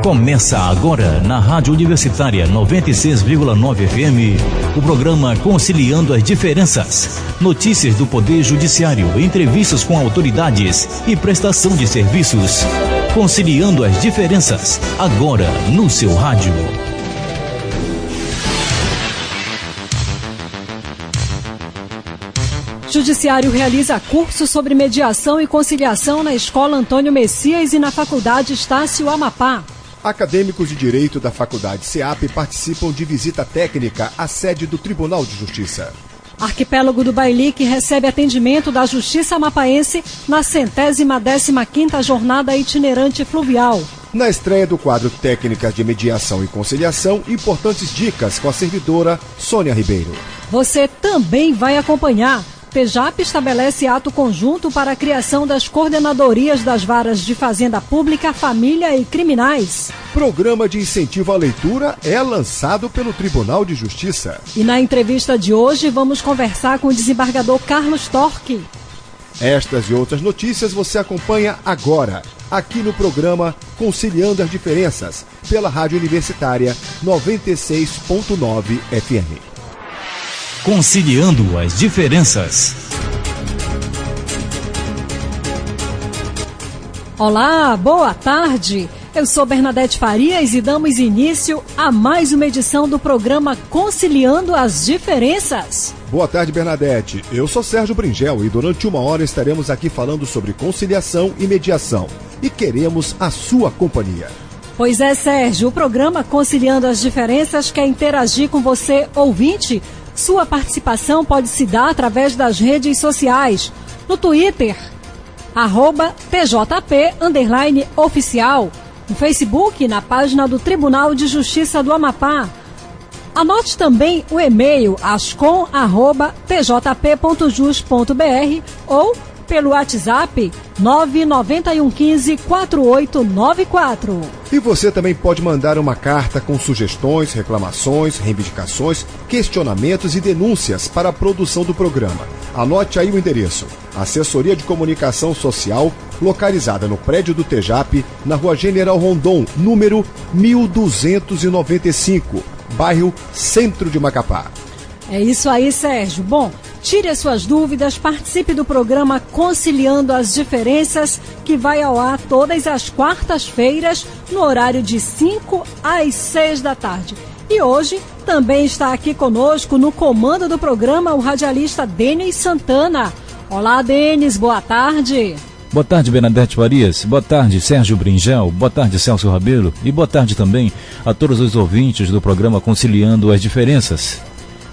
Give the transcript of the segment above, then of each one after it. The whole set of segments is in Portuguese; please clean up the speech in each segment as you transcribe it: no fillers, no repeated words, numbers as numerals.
Começa agora na Rádio Universitária 96,9 FM, o programa Conciliando as Diferenças. Notícias do Poder Judiciário, entrevistas com autoridades e prestação de serviços. Conciliando as Diferenças, agora no seu rádio. Judiciário realiza curso sobre mediação e conciliação na Escola Antônio Messias e na Faculdade Estácio Amapá. Acadêmicos de Direito da Faculdade SEAP participam de visita técnica à sede do Tribunal de Justiça. Arquipélago do Bailique recebe atendimento da Justiça Amapaense na 115ª Jornada Itinerante Fluvial. Na estreia do quadro Técnicas de Mediação e Conciliação, importantes dicas com a servidora Sônia Ribeiro. Você também vai acompanhar. TEJAP estabelece ato conjunto para a criação das coordenadorias das varas de Fazenda Pública, Família e Criminais. Programa de incentivo à leitura é lançado pelo Tribunal de Justiça. E na entrevista de hoje vamos conversar com o desembargador Carlos Torque. Estas e outras notícias você acompanha agora, aqui no programa Conciliando as Diferenças, pela Rádio Universitária 96.9 FM. Conciliando as Diferenças. Olá, boa tarde. Eu sou Bernadette Farias e damos início a mais uma edição do programa Conciliando as Diferenças. Boa tarde, Bernadette. Eu sou Sérgio Bringel e durante uma hora estaremos aqui falando sobre conciliação e mediação. E queremos a sua companhia. Pois é, Sérgio, o programa Conciliando as Diferenças quer interagir com você, ouvinte. Sua participação pode se dar através das redes sociais. No Twitter, @TJP_oficial. No Facebook, na página do Tribunal de Justiça do Amapá. Anote também o e-mail ascom@tjp.jus.br ou pelo WhatsApp 991154894. E você também pode mandar uma carta com sugestões, reclamações, reivindicações, questionamentos e denúncias para a produção do programa. Anote aí o endereço: Assessoria de Comunicação Social, localizada no prédio do TEJAP, na Rua General Rondon, número 1295, bairro Centro de Macapá. É isso aí, Sérgio. Bom, tire as suas dúvidas, participe do programa Conciliando as Diferenças, que vai ao ar todas as quartas-feiras, no horário de 5 às 6 da tarde. E hoje também está aqui conosco, no comando do programa, o radialista Denis Santana. Olá, Denis, boa tarde. Boa tarde, Bernadette Farias. Boa tarde, Sérgio Bringel. Boa tarde, Celso Rabelo. E boa tarde também a todos os ouvintes do programa Conciliando as Diferenças.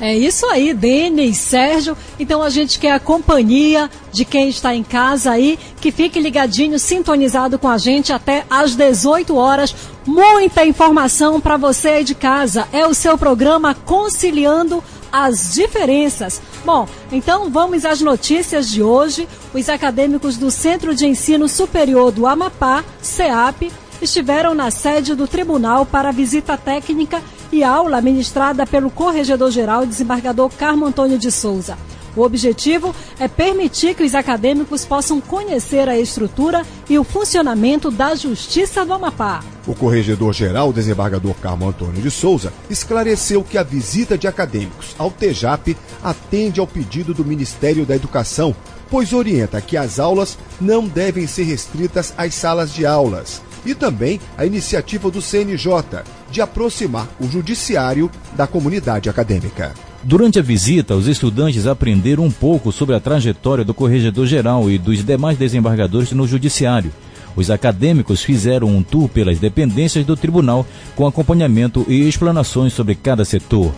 É isso aí, Denis, Sérgio. Então a gente quer a companhia de quem está em casa aí, que fique ligadinho, sintonizado com a gente até às 18 horas. Muita informação para você aí de casa. É o seu programa Conciliando as Diferenças. Bom, então vamos às notícias de hoje. Os acadêmicos do Centro de Ensino Superior do Amapá, SEAP, estiveram na sede do tribunal para visita técnica e aula ministrada pelo Corregedor-Geral, desembargador Carmo Antônio de Souza. O objetivo é permitir que os acadêmicos possam conhecer a estrutura e o funcionamento da Justiça do Amapá. O Corregedor-Geral, desembargador Carmo Antônio de Souza, esclareceu que a visita de acadêmicos ao TEJAP atende ao pedido do Ministério da Educação, pois orienta que as aulas não devem ser restritas às salas de aulas. E também a iniciativa do CNJ de aproximar o judiciário da comunidade acadêmica. Durante a visita, os estudantes aprenderam um pouco sobre a trajetória do Corregedor-Geral e dos demais desembargadores no judiciário. Os acadêmicos fizeram um tour pelas dependências do tribunal com acompanhamento e explanações sobre cada setor.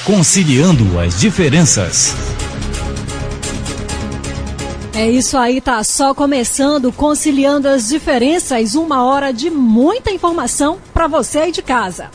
Conciliando as Diferenças. É isso aí, tá só começando, Conciliando as Diferenças, uma hora de muita informação para você aí de casa.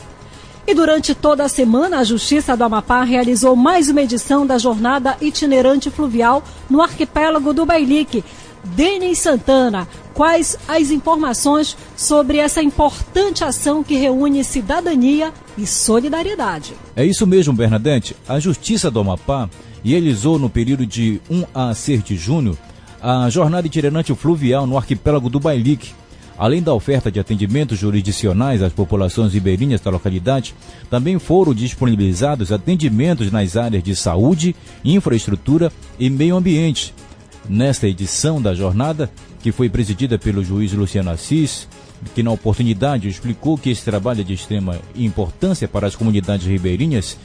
E durante toda a semana, a Justiça do Amapá realizou mais uma edição da Jornada Itinerante Fluvial no Arquipélago do Bailique. Denis Santana, quais as informações sobre essa importante ação que reúne cidadania e solidariedade? É isso mesmo, Bernadette. A Justiça do Amapá realizou no período de 1 a 6 de junho a Jornada Itinerante Fluvial no Arquipélago do Bailique. Além da oferta de atendimentos jurisdicionais às populações ribeirinhas da localidade, também foram disponibilizados atendimentos nas áreas de saúde, infraestrutura e meio ambiente. Nesta edição da jornada, que foi presidida pelo juiz Luciano Assis, que na oportunidade explicou que esse trabalho é de extrema importância para as comunidades ribeirinhas,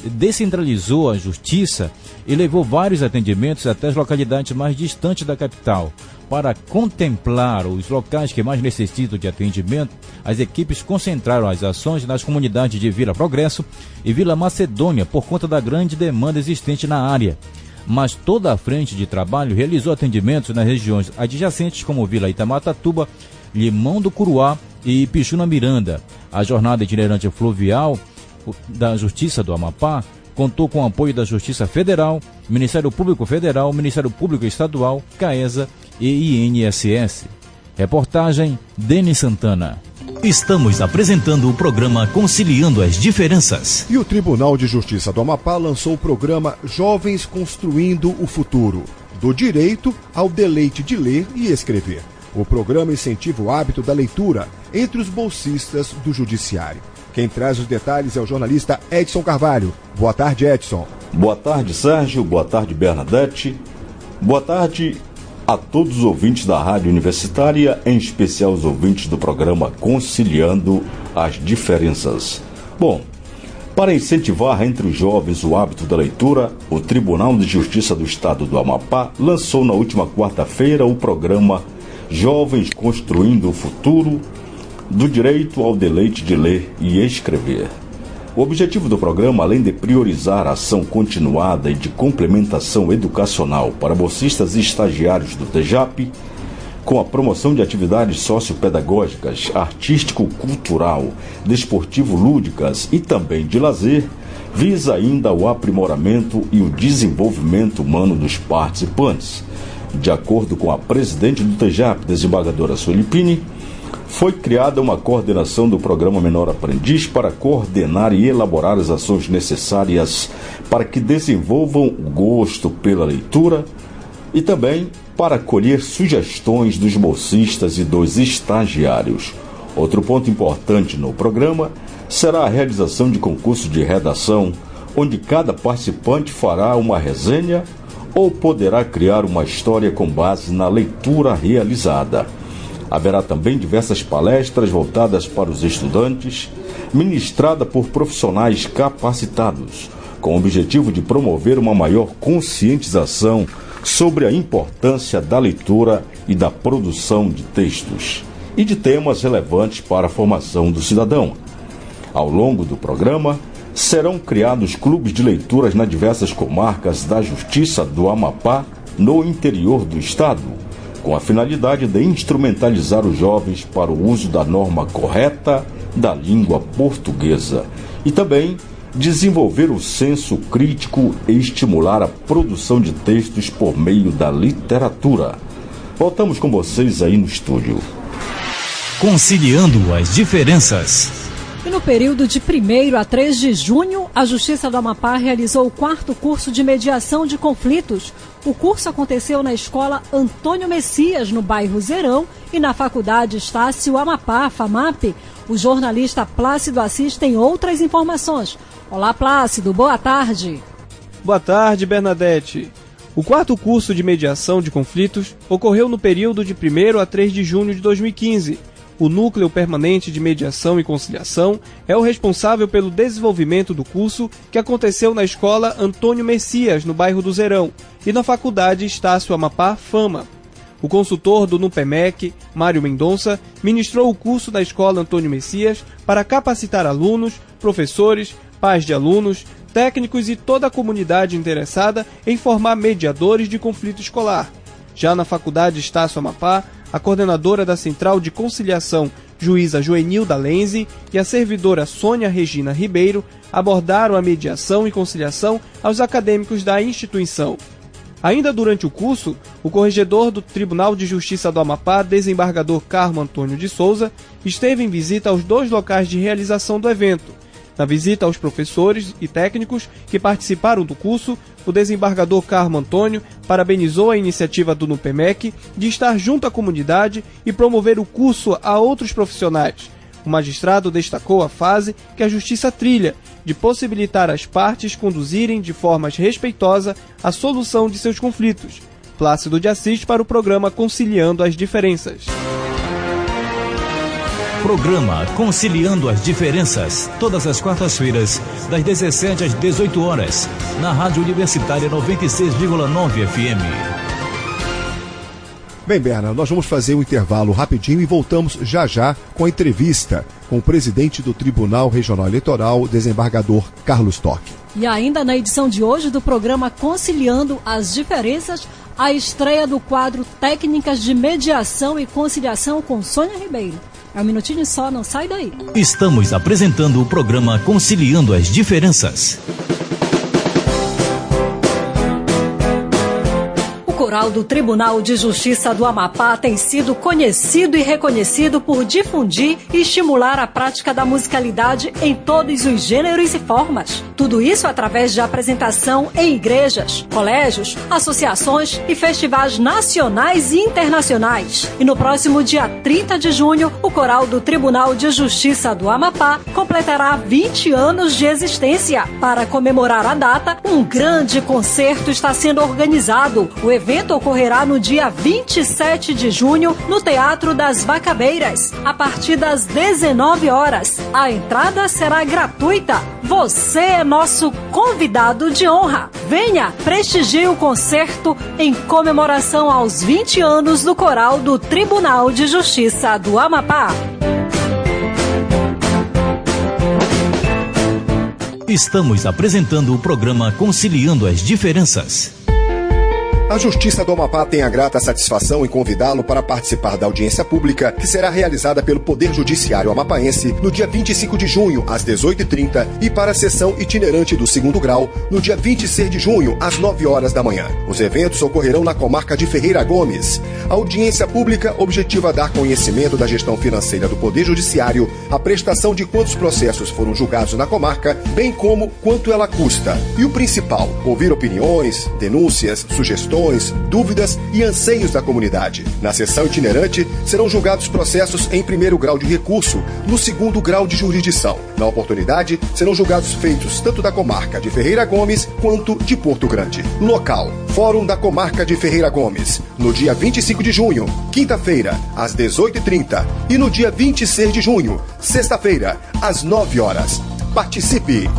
descentralizou a justiça e levou vários atendimentos até as localidades mais distantes da capital. Para contemplar os locais que mais necessitam de atendimento, as equipes concentraram as ações nas comunidades de Vila Progresso e Vila Macedônia por conta da grande demanda existente na área. Mas toda a frente de trabalho realizou atendimentos nas regiões adjacentes como Vila Itamatatuba, Limão do Curuá e Pixuna Miranda. A jornada itinerante fluvial da Justiça do Amapá contou com o apoio da Justiça Federal, Ministério Público Federal, Ministério Público Estadual, CAESA e INSS. Reportagem Denis Santana. Estamos apresentando o programa Conciliando as Diferenças. E o Tribunal de Justiça do Amapá lançou o programa Jovens Construindo o Futuro, do direito ao deleite de ler e escrever. O programa incentiva o hábito da leitura entre os bolsistas do Judiciário. Quem traz os detalhes é o jornalista Edson Carvalho. Boa tarde, Edson. Boa tarde, Sérgio. Boa tarde, Bernadette. Boa tarde a todos os ouvintes da Rádio Universitária, em especial os ouvintes do programa Conciliando as Diferenças. Bom, para incentivar entre os jovens o hábito da leitura, o Tribunal de Justiça do Estado do Amapá lançou na última quarta-feira o programa Jovens Construindo o Futuro, do direito ao deleite de ler e escrever. O objetivo do programa, além de priorizar a ação continuada e de complementação educacional para bolsistas e estagiários do TEJAP, com a promoção de atividades sociopedagógicas, artístico-cultural, desportivo-lúdicas e também de lazer, visa ainda o aprimoramento e o desenvolvimento humano dos participantes. De acordo com a presidente do TEJAP, desembargadora Sueli Pini, foi criada uma coordenação do programa Menor Aprendiz para coordenar e elaborar as ações necessárias para que desenvolvam o gosto pela leitura e também para colher sugestões dos bolsistas e dos estagiários. Outro ponto importante no programa será a realização de concurso de redação, onde cada participante fará uma resenha ou poderá criar uma história com base na leitura realizada. Haverá também diversas palestras voltadas para os estudantes, ministrada por profissionais capacitados, com o objetivo de promover uma maior conscientização sobre a importância da leitura e da produção de textos e de temas relevantes para a formação do cidadão. Ao longo do programa, serão criados clubes de leituras nas diversas comarcas da Justiça do Amapá, no interior do estado, com a finalidade de instrumentalizar os jovens para o uso da norma correta da língua portuguesa e também desenvolver o senso crítico e estimular a produção de textos por meio da literatura. Voltamos com vocês aí no estúdio. Conciliando as Diferenças. E no período de 1º a 3 de junho, a Justiça do Amapá realizou o 4º curso de mediação de conflitos. O curso aconteceu na Escola Antônio Messias, no bairro Zerão, e na Faculdade Estácio Amapá, FAMAP. O jornalista Plácido Assis tem outras informações. Olá, Plácido, boa tarde. Boa tarde, Bernadette. O 4º curso de mediação de conflitos ocorreu no período de 1º a 3 de junho de 2015. O Núcleo Permanente de Mediação e Conciliação é o responsável pelo desenvolvimento do curso, que aconteceu na Escola Antônio Messias, no bairro do Zerão, e na Faculdade Estácio Amapá, FAMA. O consultor do NUPEMEC, Mário Mendonça, ministrou o curso da Escola Antônio Messias para capacitar alunos, professores, pais de alunos, técnicos e toda a comunidade interessada em formar mediadores de conflito escolar. Já na Faculdade Estácio Amapá, a coordenadora da Central de Conciliação, juíza Joenilda Lenze, e a servidora Sônia Regina Ribeiro abordaram a mediação e conciliação aos acadêmicos da instituição. Ainda durante o curso, o corregedor do Tribunal de Justiça do Amapá, desembargador Carmo Antônio de Souza, esteve em visita aos 2 locais de realização do evento. Na visita aos professores e técnicos que participaram do curso, o desembargador Carmo Antônio parabenizou a iniciativa do NUPEMEC de estar junto à comunidade e promover o curso a outros profissionais. O magistrado destacou a fase que a Justiça trilha, de possibilitar as partes conduzirem de forma respeitosa a solução de seus conflitos. Plácido de Assis para o programa Conciliando as Diferenças. Programa Conciliando as Diferenças, todas as quartas-feiras, das 17 às 18 horas, na Rádio Universitária 96,9 FM. Bem, Berna, nós vamos fazer um intervalo rapidinho e voltamos já já com a entrevista com o presidente do Tribunal Regional Eleitoral, desembargador Carlos Storck. E ainda na edição de hoje do programa Conciliando as Diferenças, a estreia do quadro Técnicas de Mediação e Conciliação com Sônia Ribeiro. É um minutinho só, não sai daí. Estamos apresentando o programa Conciliando as Diferenças. O coral do Tribunal de Justiça do Amapá tem sido conhecido e reconhecido por difundir e estimular a prática da musicalidade em todos os gêneros e formas. Tudo isso através de apresentação em igrejas, colégios, associações e festivais nacionais e internacionais. E no próximo dia 30 de junho, o coral do Tribunal de Justiça do Amapá completará 20 anos de existência. Para comemorar a data, um grande concerto está sendo organizado. O evento ocorrerá no dia 27 de junho no Teatro das Bacabeiras, a partir das 19 horas. A entrada será gratuita. Você é nosso convidado de honra. Venha, prestigie o concerto em comemoração aos 20 anos do coral do Tribunal de Justiça do Amapá. Estamos apresentando o programa Conciliando as Diferenças. A Justiça do Amapá tem a grata satisfação em convidá-lo para participar da audiência pública que será realizada pelo Poder Judiciário Amapaense no dia 25 de junho, às 18h30, e para a sessão itinerante do 2º grau, no dia 26 de junho, às 9 horas da manhã. Os eventos ocorrerão na comarca de Ferreira Gomes. A audiência pública objetiva dar conhecimento da gestão financeira do Poder Judiciário, a prestação de quantos processos foram julgados na comarca, bem como quanto ela custa. E o principal, ouvir opiniões, denúncias, sugestões, dúvidas e anseios da comunidade. Na sessão itinerante, serão julgados processos em 1º grau de recurso, no 2º grau de jurisdição. Na oportunidade, serão julgados feitos tanto da comarca de Ferreira Gomes quanto de Porto Grande. Local: Fórum da Comarca de Ferreira Gomes, no dia 25 de junho, quinta-feira, às 18h30, e no dia 26 de junho, sexta-feira, às 9 horas. Participe!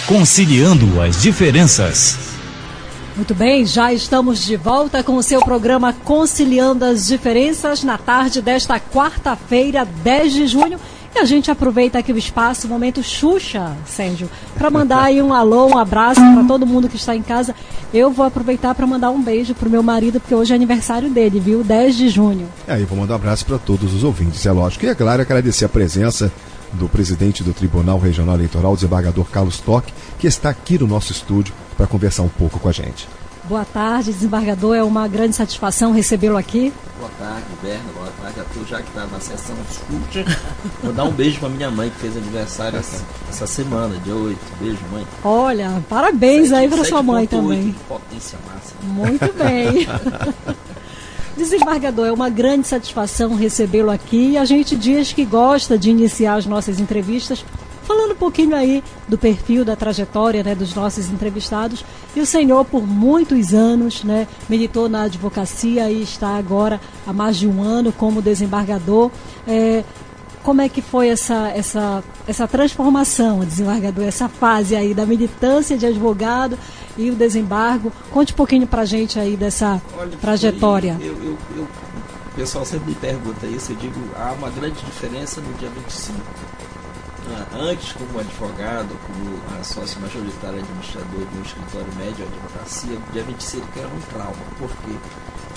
Conciliando as Diferenças. Muito bem, já estamos de volta com o seu programa Conciliando as Diferenças na tarde desta quarta-feira, 10 de junho. E a gente aproveita aqui o espaço, o momento Xuxa, Sérgio, para mandar aí um alô, um abraço para todo mundo que está em casa. Eu vou aproveitar para mandar um beijo pro meu marido, porque hoje é aniversário dele, viu? 10 de junho. Eu vou mandar um abraço para todos os ouvintes, é lógico. E é claro, agradecer a presença do presidente do Tribunal Regional Eleitoral, o desembargador Carlos Storck, que está aqui no nosso estúdio para conversar um pouco com a gente. Boa tarde, desembargador, é uma grande satisfação recebê-lo aqui. Boa tarde, Berna, boa tarde a tu, já que está na sessão Xuxa. Vou dar um beijo para minha mãe, que fez aniversário essa semana, dia 8. Beijo, mãe. Olha, parabéns aí para sua mãe também. Potência máxima. Muito bem. Desembargador, é uma grande satisfação recebê-lo aqui e a gente diz que gosta de iniciar as nossas entrevistas falando um pouquinho aí do perfil, da trajetória, né, dos nossos entrevistados. E o senhor, por muitos anos, né, militou na advocacia e está agora há mais de um ano como desembargador. Como é que foi essa transformação, desembargador, essa fase aí da militância de advogado e o desembargo? Conte um pouquinho pra gente aí dessa trajetória. O pessoal sempre me pergunta isso, eu digo, há uma grande diferença no dia 25. Antes, como advogado, como sócio majoritário administrador de um escritório médio de advocacia, o dia 25 era um trauma. Por quê?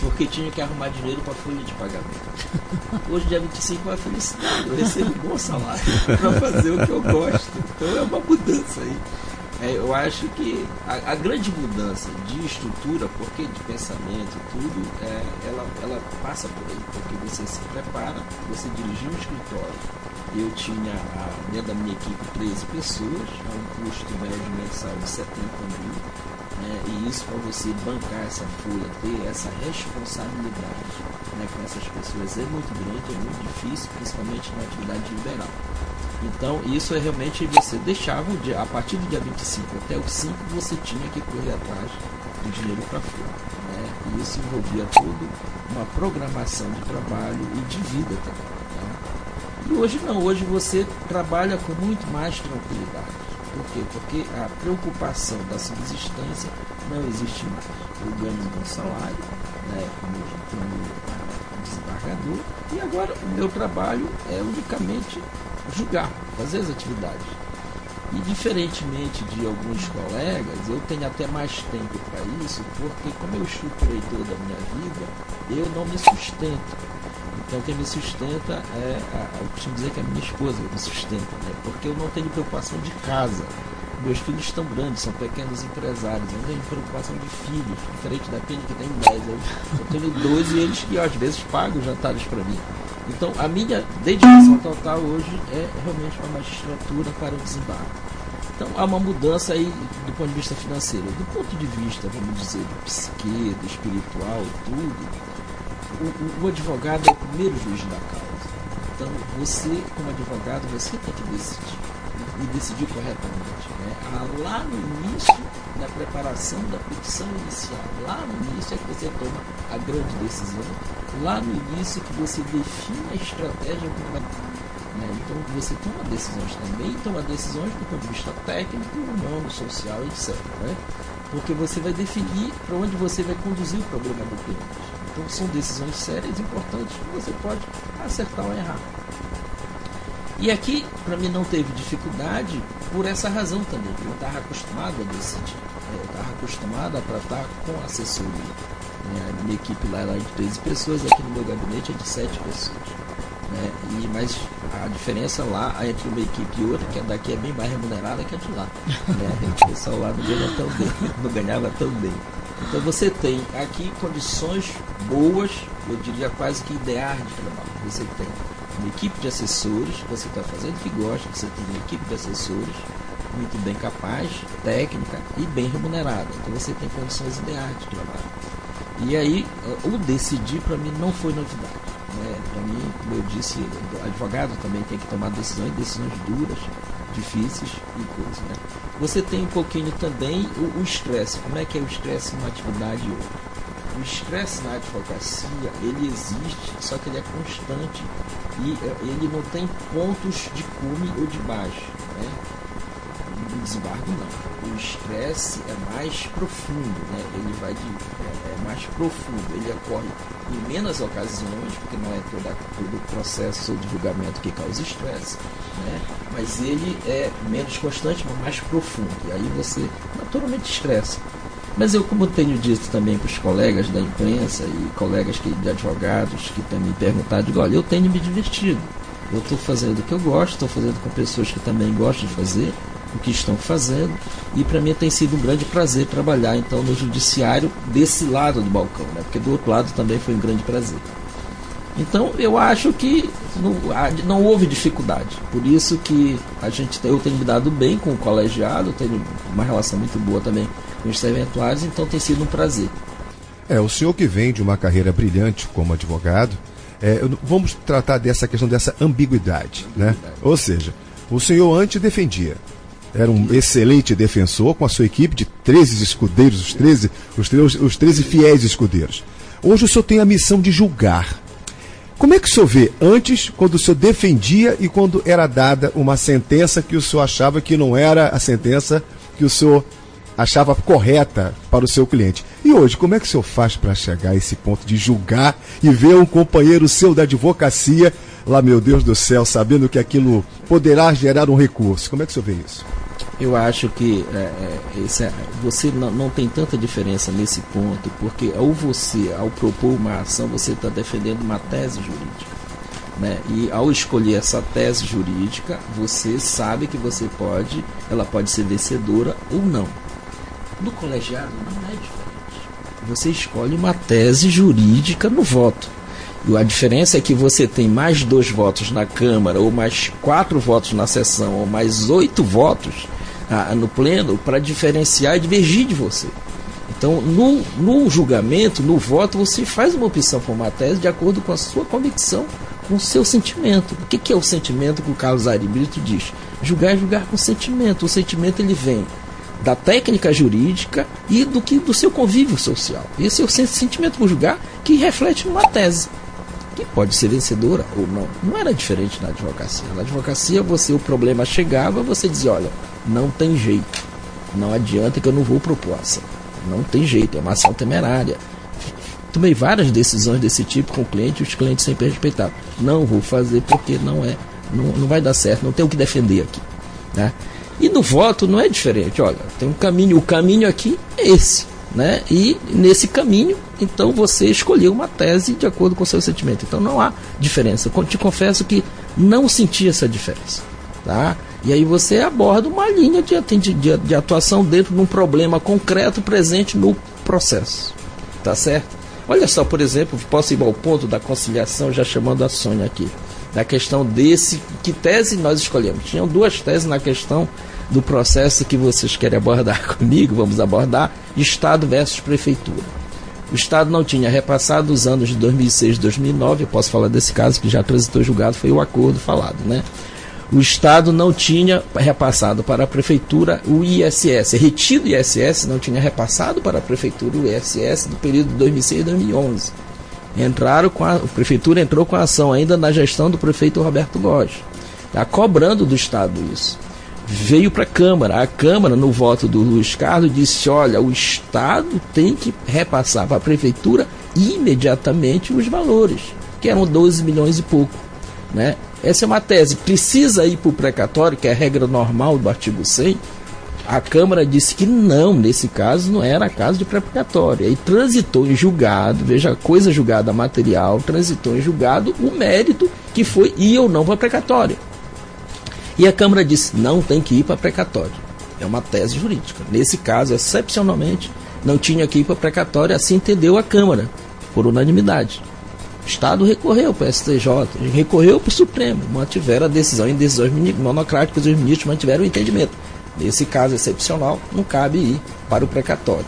Porque tinha que arrumar dinheiro para a folha de pagamento. Hoje, dia 25, é uma felicidade. Eu recebo um bom salário para fazer o que eu gosto. Então, é uma mudança aí. Eu acho que a grande mudança de estrutura, porque de pensamento e tudo, ela passa por aí, porque você se prepara, você dirigiu um escritório. Eu tinha, dentro da minha equipe, 13 pessoas, a um custo médio mensal de 70 mil, e isso para você bancar essa folha, ter essa responsabilidade, com essas pessoas é muito grande, é muito difícil, principalmente na atividade liberal. Então, isso realmente você deixava, a partir do dia 25 até o 5, você tinha que correr atrás do dinheiro para fora. E isso envolvia tudo uma programação de trabalho e de vida também. E hoje não, hoje você trabalha com muito mais tranquilidade. Por quê? Porque a preocupação da subsistência não existe mais. Eu ganho um bom salário, como desembargador, e agora o meu trabalho é unicamente julgar, fazer as atividades. E diferentemente de alguns colegas, eu tenho até mais tempo para isso, porque como eu estruturei toda a minha vida, eu não me sustento. Então quem me sustenta eu costumo dizer que a minha esposa me sustenta, porque eu não tenho preocupação de casa. Meus filhos estão grandes, são pequenos empresários, eu não tenho preocupação de filhos, diferente daquele que tem 10. Eu tenho 2 e eles que às vezes pagam jantares para mim. Então, a minha dedicação total hoje é realmente uma magistratura para o desembarque. Então, há uma mudança aí do ponto de vista financeiro. Do ponto de vista, vamos dizer, do psique, do espiritual e tudo, o advogado é o primeiro juiz da causa. Então, você, como advogado, você tem que decidir. E decidir corretamente. Lá no início, na preparação da petição inicial, lá no início é que você toma a grande decisão, lá no início é que você define a estratégia que vai. Então você toma decisões também, toma decisões do ponto de vista técnico, humano, social, etc. Porque você vai definir para onde você vai conduzir o problema do cliente. Então são decisões sérias e importantes que você pode acertar ou errar. E aqui, para mim, não teve dificuldade por essa razão também, porque eu estava acostumado a decidir. Eu estava acostumado a tratar com assessoria. A minha equipe lá era de 13 pessoas, aqui no meu gabinete é de 7 pessoas. Mas a diferença lá entre uma equipe e outra, que a daqui é bem mais remunerada que a de lá. O pessoal lá não ganha tão bem, não ganhava tão bem. Então você tem aqui condições boas, eu diria quase que ideais de trabalho. Você tem uma equipe de assessores, você está fazendo o que gosta, você tem uma equipe de assessores muito bem capaz, técnica e bem remunerada. Então você tem condições ideais de trabalho. E aí, o decidir para mim não foi novidade. Para mim, como eu disse, o advogado também tem que tomar decisões duras, difíceis e coisas. Você tem um pouquinho também o estresse. Como é que é o estresse numa atividade e outra? O estresse na advocacia, ele existe, só que ele é constante e ele não tem pontos de cume ou de baixo. No desembargo não. O estresse é mais profundo, ele vai é mais profundo, ele ocorre em menos ocasiões, porque não é todo o processo de julgamento que causa estresse, mas ele é menos constante, mas mais profundo, e aí você naturalmente estressa. Mas eu, como tenho dito também para os colegas da imprensa e colegas de advogados que têm me perguntado, digo, olha, eu tenho me divertido. Eu estou fazendo o que eu gosto, estou fazendo com pessoas que também gostam de fazer o que estão fazendo, e para mim tem sido um grande prazer trabalhar então no judiciário desse lado do balcão, porque do outro lado também foi um grande prazer. Então eu acho que não houve dificuldade, por isso que eu tenho me dado bem com o colegiado, tenho uma relação muito boa também com os serventuários, então tem sido um prazer. O senhor que vem de uma carreira brilhante como advogado, vamos tratar dessa questão dessa ambiguidade. Ou seja, o senhor antes defendia, era um excelente defensor com a sua equipe de 13 escudeiros, os 13 fiéis escudeiros. Hoje o senhor tem a missão de julgar. Como é que o senhor vê antes, quando o senhor defendia e quando era dada uma sentença que o senhor achava que não era a sentença que o senhor achava correta para o seu cliente? E hoje, como é que o senhor faz para chegar a esse ponto de julgar e ver um companheiro seu da advocacia lá, meu Deus do céu, sabendo que aquilo poderá gerar um recurso? Como é que o senhor vê isso? Eu acho que você não tem tanta diferença nesse ponto, porque ao propor uma ação, você está defendendo uma tese jurídica. né? E ao escolher essa tese jurídica, você sabe que ela pode ser vencedora ou não. No colegiado não é diferente. Você escolhe uma tese jurídica no voto. E a diferença é que você tem mais 2 votos na Câmara, ou mais 4 votos na sessão, ou mais 8 votos no pleno, para diferenciar e divergir de você. Então, no julgamento, no voto, você faz uma opção por uma tese de acordo com a sua convicção, com o seu sentimento. O que é o sentimento que o Carlos Ari Brito diz? Julgar é julgar com sentimento. O sentimento ele vem da técnica jurídica e do seu convívio social. Esse é o sentimento por julgar que reflete numa tese, que pode ser vencedora ou não. Não era diferente na advocacia. Na advocacia, o problema chegava, você dizia, olha, não tem jeito, não adianta que eu não vou propor ação. Não tem jeito, é uma ação temerária. Tomei várias decisões desse tipo com clientes, os clientes sempre respeitavam. Não vou fazer porque não vai dar certo, não tem o que defender aqui, né? E no voto não é diferente, olha, tem um caminho, o caminho aqui é esse, né? E nesse caminho, então você escolheu uma tese de acordo com o seu sentimento. Então não há diferença. Eu te confesso que não senti essa diferença, tá? E aí você aborda uma linha de atuação dentro de um problema concreto presente no processo, tá certo? Olha só, por exemplo, posso ir ao ponto da conciliação, já chamando a Sônia aqui, da questão que tese nós escolhemos. Tinham 2 teses na questão do processo que vocês querem abordar comigo, vamos abordar, Estado versus Prefeitura. O Estado não tinha repassado os anos de 2006 e 2009, eu posso falar desse caso que já transitou julgado, foi o acordo falado, né? O Estado não tinha repassado para a Prefeitura o ISS, retido o ISS, não tinha repassado para a Prefeitura o ISS no período de 2006 e 2011. A Prefeitura entrou com a ação ainda na gestão do prefeito Roberto Góes, tá cobrando do Estado isso. Veio para a Câmara, no voto do Luiz Carlos, disse, olha, o Estado tem que repassar para a Prefeitura imediatamente os valores, que eram 12 milhões e pouco, né? Essa é uma tese, precisa ir para o precatório, que é a regra normal do artigo 100, a Câmara disse que não, nesse caso não era caso de precatório, aí transitou em julgado, veja, coisa julgada material, transitou em julgado o mérito que foi ir ou não para precatório. E a Câmara disse, não tem que ir para precatório, é uma tese jurídica. Nesse caso, excepcionalmente, não tinha que ir para precatório, assim entendeu a Câmara, por unanimidade. O Estado recorreu para o STJ, recorreu para o Supremo, mantiveram a decisão, em decisões monocráticas, os ministros mantiveram o entendimento. Nesse caso excepcional, não cabe ir para o precatório.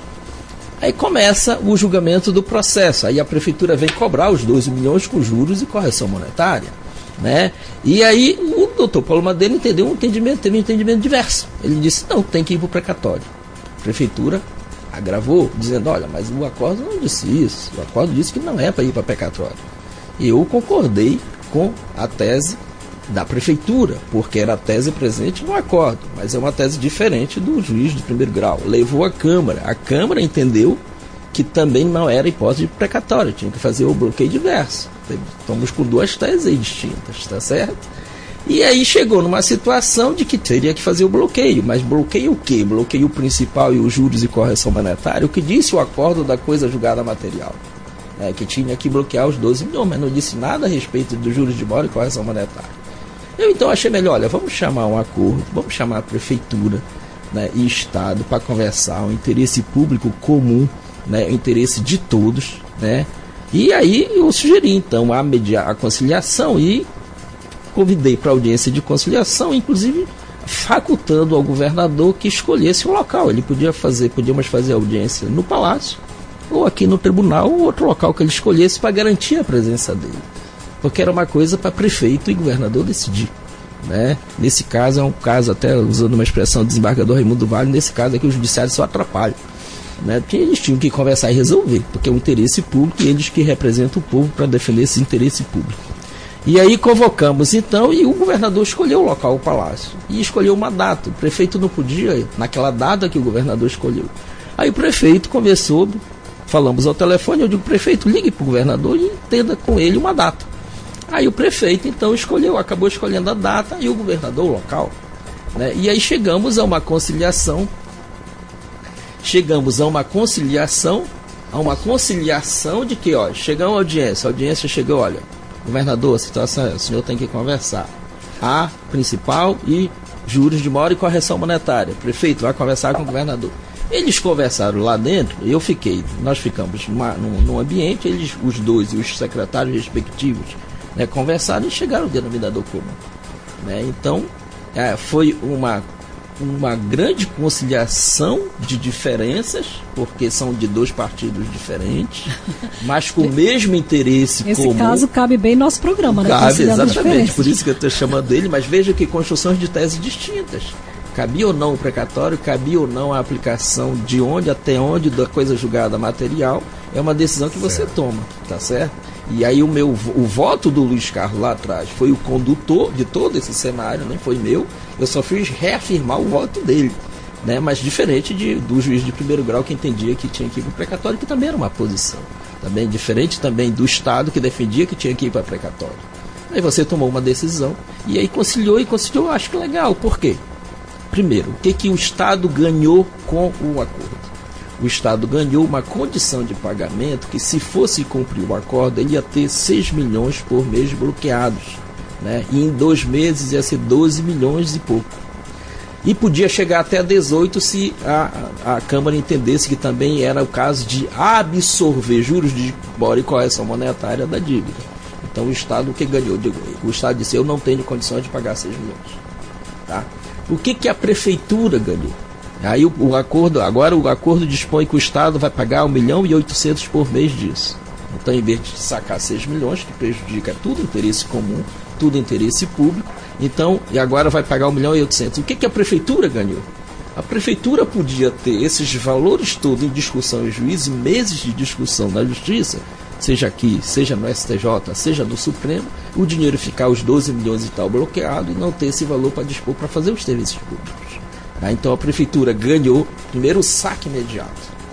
Aí começa o julgamento do processo, aí a Prefeitura vem cobrar os 12 milhões com juros e correção monetária, né? E aí o doutor Paulo Madeira teve um entendimento diverso. Ele disse, não, tem que ir para o precatório. A Prefeitura agravou, dizendo, olha, mas o acordo não disse isso, o acordo disse que não é para ir para precatório. Eu concordei com a tese da Prefeitura, porque era a tese presente no acordo, mas é uma tese diferente do juiz de primeiro grau. Levou a Câmara entendeu que também não era hipótese de precatório, tinha que fazer o bloqueio diverso. Estamos com 2 teses distintas, tá certo? E aí chegou numa situação de que teria que fazer o bloqueio, mas bloqueio o quê? Bloqueio principal e os juros e correção monetária, o que disse o acordo da coisa julgada material, que tinha que bloquear os 12 milhões, mas não disse nada a respeito dos juros de mora e correção monetária. Eu então achei melhor, olha, vamos chamar um acordo, vamos chamar a Prefeitura, né, e Estado para conversar, o interesse público comum, né, o interesse de todos, né? E aí eu sugeri então a conciliação e convidei para a audiência de conciliação, inclusive facultando ao governador que escolhesse o local. Ele podíamos fazer audiência no Palácio, ou aqui no tribunal, ou outro local que ele escolhesse para garantir a presença dele. Porque era uma coisa para prefeito e governador decidir, né? Nesse caso, é um caso, até usando uma expressão do desembargador Raimundo Vale, nesse caso aqui o judiciário só atrapalha, né? Porque eles tinham que conversar e resolver, porque é um interesse público e eles que representam o povo para defender esse interesse público. E aí convocamos então, e o governador escolheu o local, o palácio, e escolheu uma data. O prefeito não podia, naquela data que o governador escolheu. Aí o prefeito conversou, falamos ao telefone, eu digo, prefeito, ligue para o governador e entenda com ele uma data. Aí o prefeito então acabou escolhendo a data e o governador o local, né? E aí chegamos a uma conciliação de que, ó, chegamos à audiência, a audiência chegou, olha, governador, a situação é, o senhor tem que conversar. A principal e juros de mora e correção monetária. Prefeito, vai conversar com o governador. Eles conversaram lá dentro, nós ficamos num ambiente, eles, os dois e os secretários respectivos, né, conversaram e chegaram ao denominador comum. Né? Então, foi uma grande conciliação de diferenças, porque são de dois partidos diferentes, mas com o mesmo interesse comum. Esse caso cabe bem no nosso programa, né? Cabe, exatamente, por isso que eu estou chamando ele, mas veja que construções de teses distintas. Cabia ou não o precatório, cabia ou não a aplicação de onde até onde da coisa julgada material, é uma decisão que você toma, tá certo? E aí o voto do Luiz Carlos lá atrás foi o condutor de todo esse cenário, nem foi meu, eu só fiz reafirmar o voto dele, né? Mas diferente do juiz de primeiro grau que entendia que tinha que ir para o precatório, que também era uma posição, também diferente também do Estado que defendia que tinha que ir para precatório. Aí você tomou uma decisão e aí conciliou, acho que legal, por quê? Primeiro, o que o Estado ganhou com o acordo? O Estado ganhou uma condição de pagamento que, se fosse cumprir o acordo, ele ia ter 6 milhões por mês bloqueados, né? E em 2 meses ia ser 12 milhões e pouco. E podia chegar até 18 se a Câmara entendesse que também era o caso de absorver juros de mora e correção monetária da dívida. Então o Estado, o que ganhou? O Estado disse, eu não tenho condições de pagar 6 milhões. Tá? O que a Prefeitura ganhou? Aí agora o acordo dispõe que o Estado vai pagar 1.800.000 por mês disso. Então, em vez de sacar 6 milhões, que prejudica tudo interesse comum, tudo interesse público, então, e agora vai pagar 1.800.000. O que a Prefeitura ganhou? A Prefeitura podia ter esses valores todos em discussão em juízo, meses de discussão na Justiça, seja aqui, seja no STJ, seja no Supremo, o dinheiro ficar os 12 milhões e tal bloqueado e não ter esse valor para dispor para fazer os serviços públicos. Então a Prefeitura ganhou primeiro o saque imediato,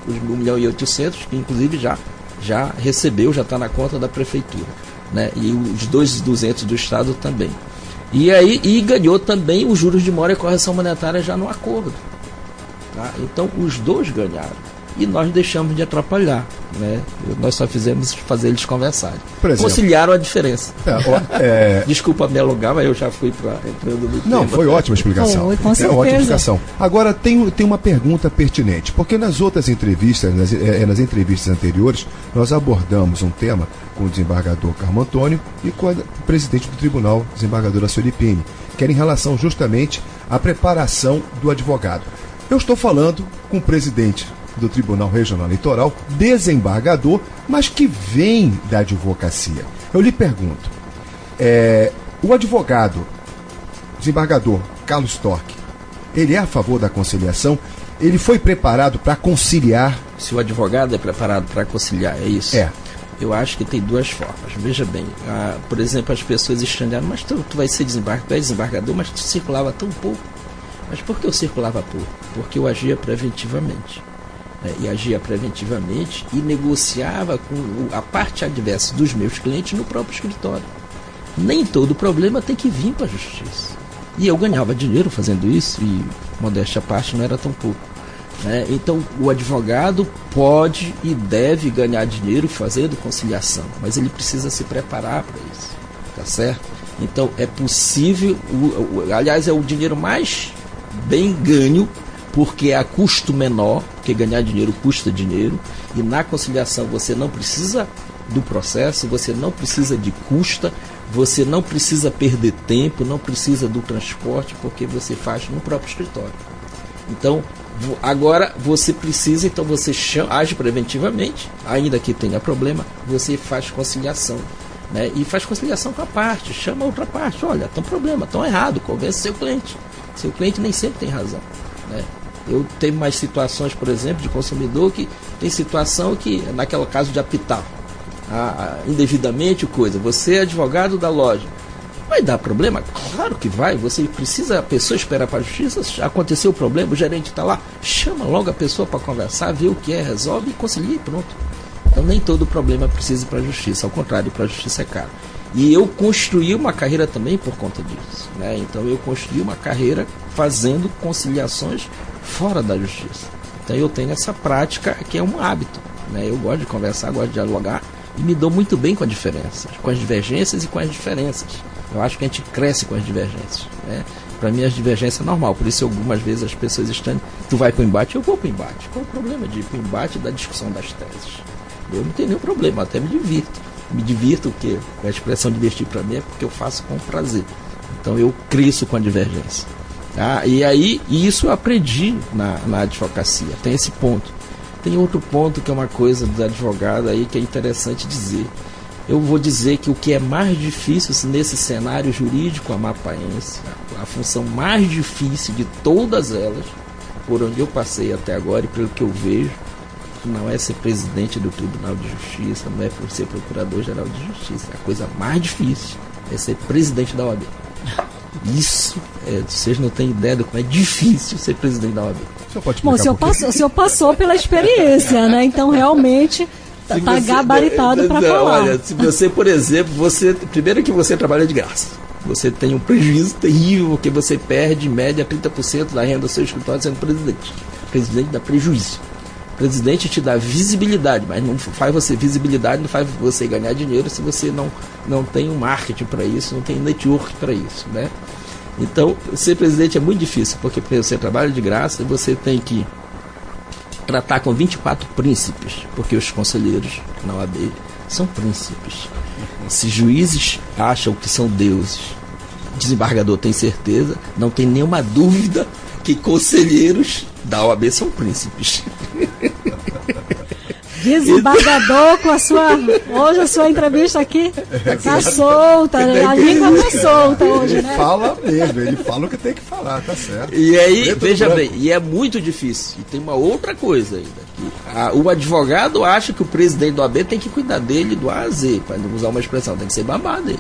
os 1.800.000, que inclusive já recebeu, já está na conta da Prefeitura, né? E os 2.200 do Estado também. E ganhou também os juros de mora e correção monetária já no acordo. Tá? Então os dois ganharam. E nós deixamos de atrapalhar, né? Nós só fizemos fazer eles conversarem. Conciliaram a diferença. Desculpa me alongar, mas eu já fui entrando no tema. Não, foi ótima explicação. Foi, com certeza. Ótima explicação. Agora, tem uma pergunta pertinente, porque nas outras entrevistas, nas entrevistas anteriores, nós abordamos um tema com o desembargador Carmo Antônio e com o presidente do tribunal, desembargadora Sueli Pini, que era em relação justamente à preparação do advogado. Eu estou falando com o presidente do Tribunal Regional Eleitoral, desembargador, mas que vem da advocacia. Eu lhe pergunto, o advogado, desembargador Carlos Storck, ele é a favor da conciliação? Ele foi preparado para conciliar? Se o advogado é preparado para conciliar, é isso? Eu acho que tem duas formas. Veja bem, por exemplo, as pessoas estranharam, mas tu vai ser desembargador, mas tu circulava tão pouco. Mas por que eu circulava pouco? Porque eu agia preventivamente. E agia preventivamente e negociava com a parte adversa dos meus clientes no próprio escritório. Nem todo problema tem que vir para a justiça. E eu ganhava dinheiro fazendo isso, e modéstia à parte não era tão pouco. Então o advogado pode e deve ganhar dinheiro fazendo conciliação, mas ele precisa se preparar para isso, tá certo? Então é possível, aliás é o dinheiro mais bem ganho, porque é a custo menor, porque ganhar dinheiro custa dinheiro, e na conciliação você não precisa do processo, você não precisa de custa, você não precisa perder tempo, não precisa do transporte, porque você faz no próprio escritório. Então, agora você precisa, então você age preventivamente, ainda que tenha problema, você faz conciliação, né? E faz conciliação com a parte, chama a outra parte, olha, tem um problema, estão errado, convence seu cliente nem sempre tem razão, né? Eu tenho mais situações, por exemplo, de consumidor que tem situação que, naquele caso de apitar indevidamente coisa, você é advogado da loja, vai dar problema? Claro que vai, você precisa, a pessoa esperar para a justiça, aconteceu o problema, o gerente está lá, chama logo a pessoa para conversar, vê o que é, resolve e concilia e pronto. Então nem todo problema precisa ir para a justiça, ao contrário, para a justiça é caro. E eu construí uma carreira também por conta disso, né? Então eu construí uma carreira fazendo conciliações fora da justiça. Então eu tenho essa prática que é um hábito, né? Eu gosto de conversar, gosto de dialogar, e me dou muito bem com a diferença, com as divergências e com as diferenças. Eu acho que a gente cresce com as divergências, né? Para mim as divergências é normal, por isso algumas vezes as pessoas estão, tu vai para o embate, eu vou para o embate. Qual o problema de ir para o embate da discussão das teses? Eu não tenho nenhum problema, até me divirto. Me divirto, porque a expressão divertir para mim é porque eu faço com prazer. Então eu cresço com a divergência. Tá? E aí, isso eu aprendi na advocacia, tem esse ponto. Tem outro ponto que é uma coisa do advogado aí que é interessante dizer. Eu vou dizer que o que é mais difícil nesse cenário jurídico amapaense, a função mais difícil de todas elas, por onde eu passei até agora e pelo que eu vejo, não é ser presidente do Tribunal de Justiça, não é ser procurador-geral de Justiça. A coisa mais difícil é ser presidente da OAB. Isso, vocês não têm ideia de como é difícil ser presidente da OAB. Bom, o senhor passou pela experiência, né? Então, realmente, está gabaritado para falar. Olha, se você, por exemplo, primeiro que você trabalha de graça. Você tem um prejuízo terrível, porque você perde, em média, 30% da renda do seu escritório sendo presidente. Presidente dá prejuízo. Presidente te dá visibilidade, mas não faz você visibilidade, não faz você ganhar dinheiro se você não tem um marketing para isso, não tem network para isso, né? Então, ser presidente é muito difícil, porque você trabalha de graça e você tem que tratar com 24 príncipes, porque os conselheiros na OAB são príncipes. Se juízes acham que são deuses, desembargador tem certeza, não tem nenhuma dúvida que conselheiros da OAB são príncipes. Desembargador com hoje a sua entrevista aqui tá solta, a língua tá solta hoje, né? Ele fala mesmo, ele fala o que tem que falar, tá certo. E aí, veja bem, e é muito difícil. E tem uma outra coisa ainda. O advogado acha que o presidente do OAB tem que cuidar dele do A a Z, para não usar uma expressão, tem que ser babá dele.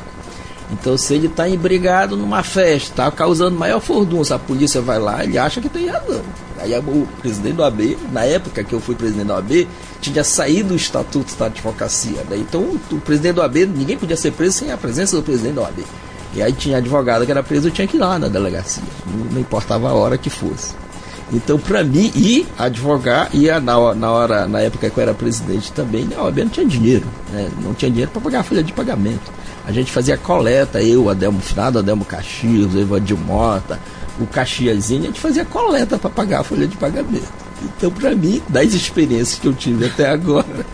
Então, se ele está embrigado numa festa, está causando maior furdunço, a polícia vai lá, ele acha que tem razão. Aí o presidente do OAB, na época que eu fui presidente da OAB, tinha saído o estatuto da advocacia, né? Então, o presidente do OAB, ninguém podia ser preso sem a presença do presidente da OAB. E aí tinha advogado que era preso, eu tinha que ir lá na delegacia, não importava a hora que fosse. Então, para mim, ir advogar, na época que eu era presidente também, a OAB não tinha dinheiro, né? Não tinha dinheiro para pagar a folha de pagamento. A gente fazia coleta, eu, Adelmo Finado, Adelmo Caxias, o Evandir Mota, o Caxiazinho, a gente fazia coleta para pagar a folha de pagamento. Então, para mim, das experiências que eu tive até agora,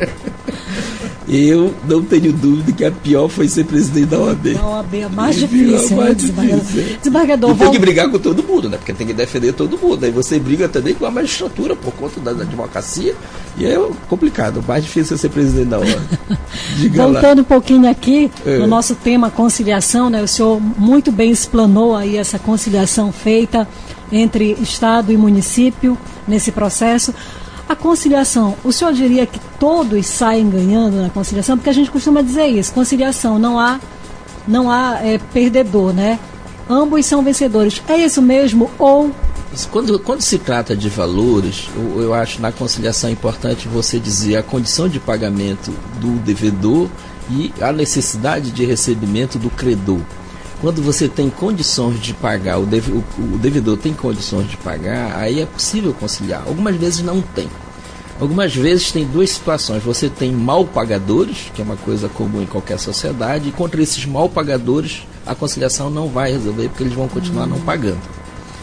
eu não tenho dúvida que a pior foi ser presidente da OAB. A OAB é mais difícil, né, desembargador? E tem que brigar com todo mundo, né? Porque tem que defender todo mundo. Aí você briga também com a magistratura por conta da advocacia. E é complicado. O mais difícil é ser presidente da OAB. Voltando um pouquinho aqui no nosso tema conciliação, né? O senhor muito bem explanou aí essa conciliação feita entre Estado e município nesse processo. A conciliação, o senhor diria que todos saem ganhando na conciliação? Porque a gente costuma dizer isso, conciliação, não há perdedor, né? Ambos são vencedores. É isso mesmo? Ou... Quando se trata de valores, eu acho na conciliação importante você dizer a condição de pagamento do devedor e a necessidade de recebimento do credor. Quando você tem condições de pagar, o devedor tem condições de pagar, aí é possível conciliar. Algumas vezes não tem. Algumas vezes tem duas situações. Você tem mal pagadores, que é uma coisa comum em qualquer sociedade, e contra esses mal pagadores a conciliação não vai resolver, porque eles vão continuar não pagando.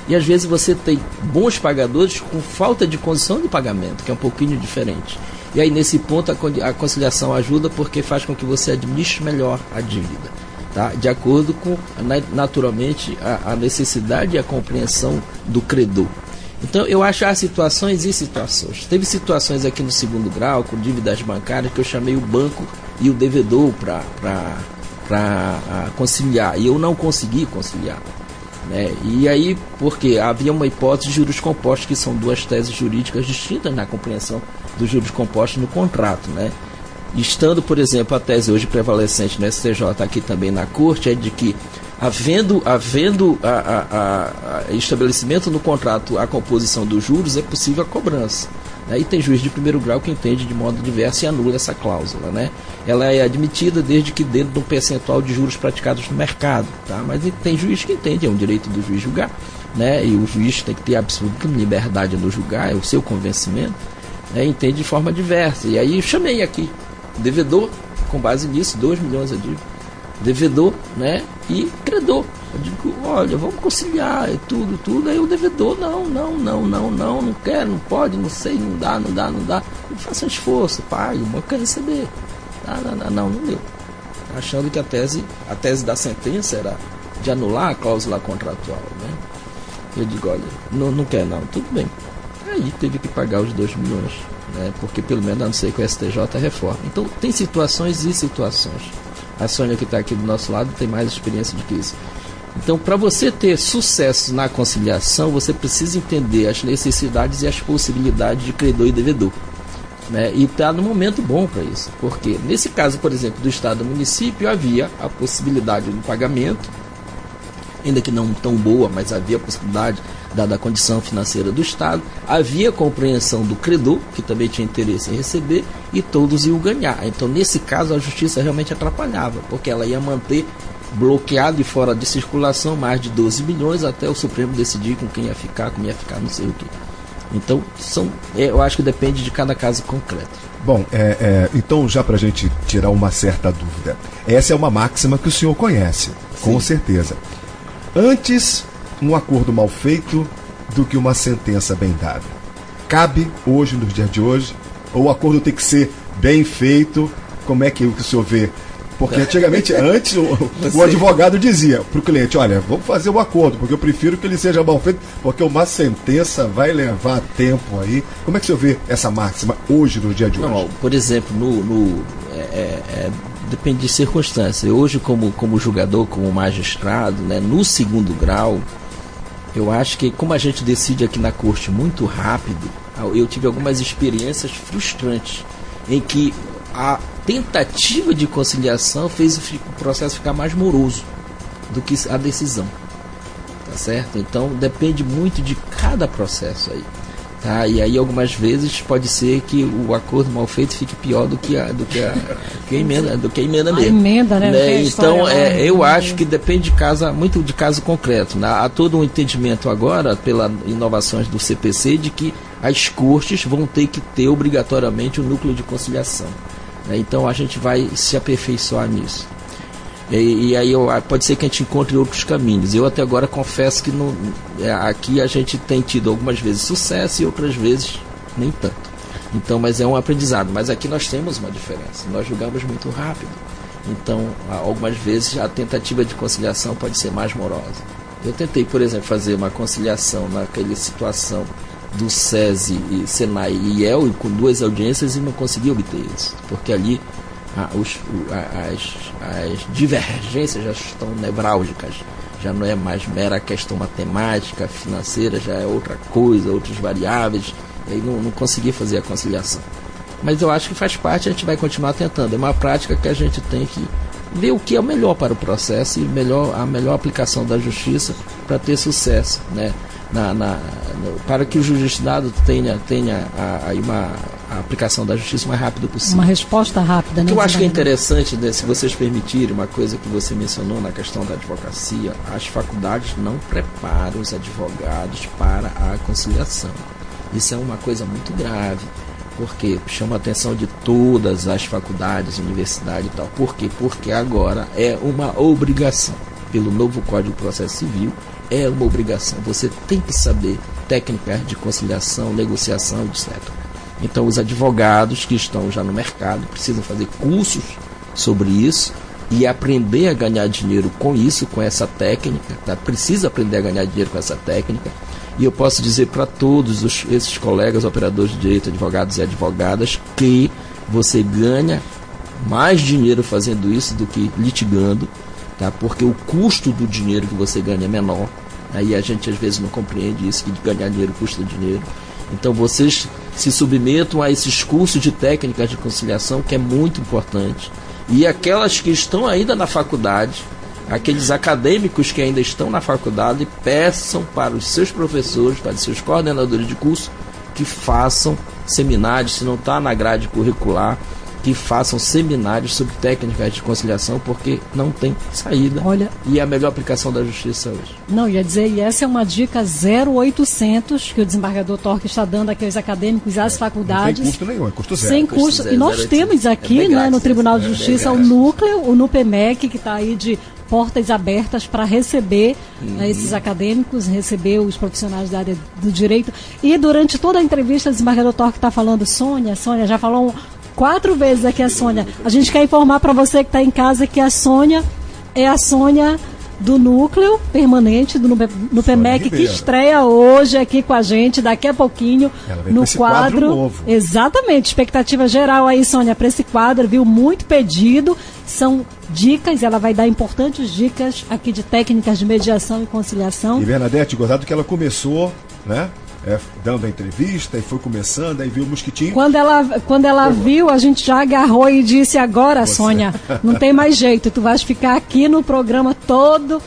E às vezes você tem bons pagadores com falta de condição de pagamento, que é um pouquinho diferente. E aí nesse ponto a conciliação ajuda porque faz com que você administre melhor a dívida, tá? De acordo com, naturalmente, a necessidade e a compreensão do credor. Então eu acho que há situações e situações. Teve situações aqui no segundo grau, com dívidas bancárias, que eu chamei o banco e o devedor para conciliar, e eu não consegui conciliar. E aí, porque havia uma hipótese de juros compostos, que são duas teses jurídicas distintas na compreensão dos juros compostos no contrato, né? Estando, por exemplo, a tese hoje prevalecente no STJ, aqui também na Corte, é de que, havendo estabelecimento no contrato a composição dos juros, é possível a cobrança. E tem juiz de primeiro grau que entende de modo diverso e anula essa cláusula, né? Ela é admitida desde que dentro de um percentual de juros praticados no mercado, tá? Mas tem juiz que entende, é um direito do juiz julgar, né? E o juiz tem que ter absoluta liberdade no julgar, é o seu convencimento, né? Entende de forma diversa. E aí eu chamei aqui devedor com base nisso, 2 milhões eu digo, devedor, né, e credor. Eu digo, olha, vamos conciliar, é tudo. Aí o devedor, não quer, não pode, não sei, não dá. Faça um esforço, pague, o banco quer receber. Não deu. Achando que a tese da sentença era de anular a cláusula contratual, né? Eu digo, olha, não quer não, tudo bem. Aí teve que pagar os 2 milhões, né? Porque pelo menos a não ser que o STJ reforme. Então tem situações e situações. A Sônia, que está aqui do nosso lado, tem mais experiência do que isso. Então, para você ter sucesso na conciliação, você precisa entender as necessidades e as possibilidades de credor e devedor, né? E está no momento bom para isso. Porque nesse caso, por exemplo, do Estado e do município, havia a possibilidade do pagamento, ainda que não tão boa, mas havia a possibilidade, dada a condição financeira do Estado, havia compreensão do credor, que também tinha interesse em receber, e todos iam ganhar. Então, nesse caso, a justiça realmente atrapalhava, porque ela ia manter bloqueado e fora de circulação mais de 12 bilhões até o Supremo decidir com quem ia ficar, como ia ficar, não sei o que. Então, eu acho que depende de cada caso concreto. Bom, então já para a gente tirar uma certa dúvida, essa é uma máxima que o senhor conhece, com certeza. Antes um acordo mal feito do que uma sentença bem dada. Cabe hoje, nos dias de hoje, ou o acordo tem que ser bem feito? Como é que o senhor vê? Porque antigamente, antes, o advogado dizia para o cliente, olha, vamos fazer o acordo, porque eu prefiro que ele seja mal feito, porque uma sentença vai levar tempo aí. Como é que o senhor vê essa máxima hoje, no dia de hoje? Não, por exemplo, depende de circunstâncias. Hoje, como julgador, como magistrado, né, no segundo grau, eu acho que como a gente decide aqui na corte muito rápido, eu tive algumas experiências frustrantes em que a tentativa de conciliação fez o processo ficar mais moroso do que a decisão, tá certo? Então depende muito de cada processo aí, tá? E aí algumas vezes pode ser que o acordo mal feito fique pior do que a emenda mesmo. A emenda, né? Então eu acho que depende de muito de caso concreto, né? Há todo um entendimento agora pelas inovações do CPC de que as cortes vão ter que ter obrigatoriamente o núcleo de conciliação. Então a gente vai se aperfeiçoar nisso. E aí pode ser que a gente encontre outros caminhos. Eu até agora confesso que aqui a gente tem tido algumas vezes sucesso e outras vezes nem tanto. Então, mas é um aprendizado. Mas aqui nós temos uma diferença. Nós julgamos muito rápido. Então, algumas vezes a tentativa de conciliação pode ser mais morosa. Eu tentei, por exemplo, fazer uma conciliação naquela situação do SESI, Senai e IEL, com 2 audiências, e não consegui obter isso, porque ali as divergências já estão nevrálgicas, já não é mais mera questão matemática, financeira, já é outra coisa, outras variáveis, e aí não consegui fazer a conciliação. Mas eu acho que faz parte, a gente vai continuar tentando, é uma prática que a gente tem que ver o que é o melhor para o processo e a melhor aplicação da justiça para ter sucesso, né? Para que o justiçado tenha a aplicação da justiça o mais rápido possível. Uma resposta rápida, né? O que eu acho que é interessante, né, se vocês permitirem, uma coisa que você mencionou na questão da advocacia, as faculdades não preparam os advogados para a conciliação. Isso é uma coisa muito grave, porque chama a atenção de todas as faculdades, universidades e tal. Por quê? Porque agora é uma obrigação, pelo novo Código de Processo Civil, é uma obrigação. Você tem que saber técnicas de conciliação, negociação, etc. Então, os advogados que estão já no mercado precisam fazer cursos sobre isso e aprender a ganhar dinheiro com isso, com essa técnica. Tá? Precisa aprender a ganhar dinheiro com essa técnica. E eu posso dizer para todos esses colegas, operadores de direito, advogados e advogadas, que você ganha mais dinheiro fazendo isso do que litigando, tá? Porque o custo do dinheiro que você ganha é menor. Aí a gente às vezes não compreende isso, que ganhar dinheiro custa dinheiro. Então vocês se submetam a esses cursos de técnicas de conciliação, que é muito importante. E aquelas que estão ainda na faculdade, aqueles acadêmicos que ainda estão na faculdade, peçam para os seus professores, para os seus coordenadores de curso, que façam seminários, se não está na grade curricular, que façam seminários sobre técnicas de conciliação, porque não tem saída. Olha, e é a melhor aplicação da justiça hoje. Não, ia dizer, e essa é uma dica 0800 que o desembargador Torque está dando aqui aos acadêmicos e às faculdades. Não tem custo nenhum, é custo zero. Sem custo. E nós temos aqui, no Tribunal de Justiça, o núcleo, o NUPEMEC, que está aí de portas abertas para receber esses acadêmicos, receber os profissionais da área do direito. E durante toda a entrevista, o desembargador Torque está falando, Sônia, já falou 4 vezes aqui a Sônia. A gente quer informar para você que está em casa que a Sônia é a Sônia do núcleo permanente do NUPEMEC, que estreia hoje aqui com a gente, daqui a pouquinho, no quadro novo. Exatamente, expectativa geral aí, Sônia, para esse quadro, viu? Muito pedido, são dicas, ela vai dar importantes dicas aqui de técnicas de mediação e conciliação. E Bernadette, gostado que ela começou, né? Dando a entrevista e foi começando, aí viu o mosquitinho. Quando ela viu, a gente já agarrou e disse, agora, Sônia, não tem mais jeito, tu vais ficar aqui no programa toda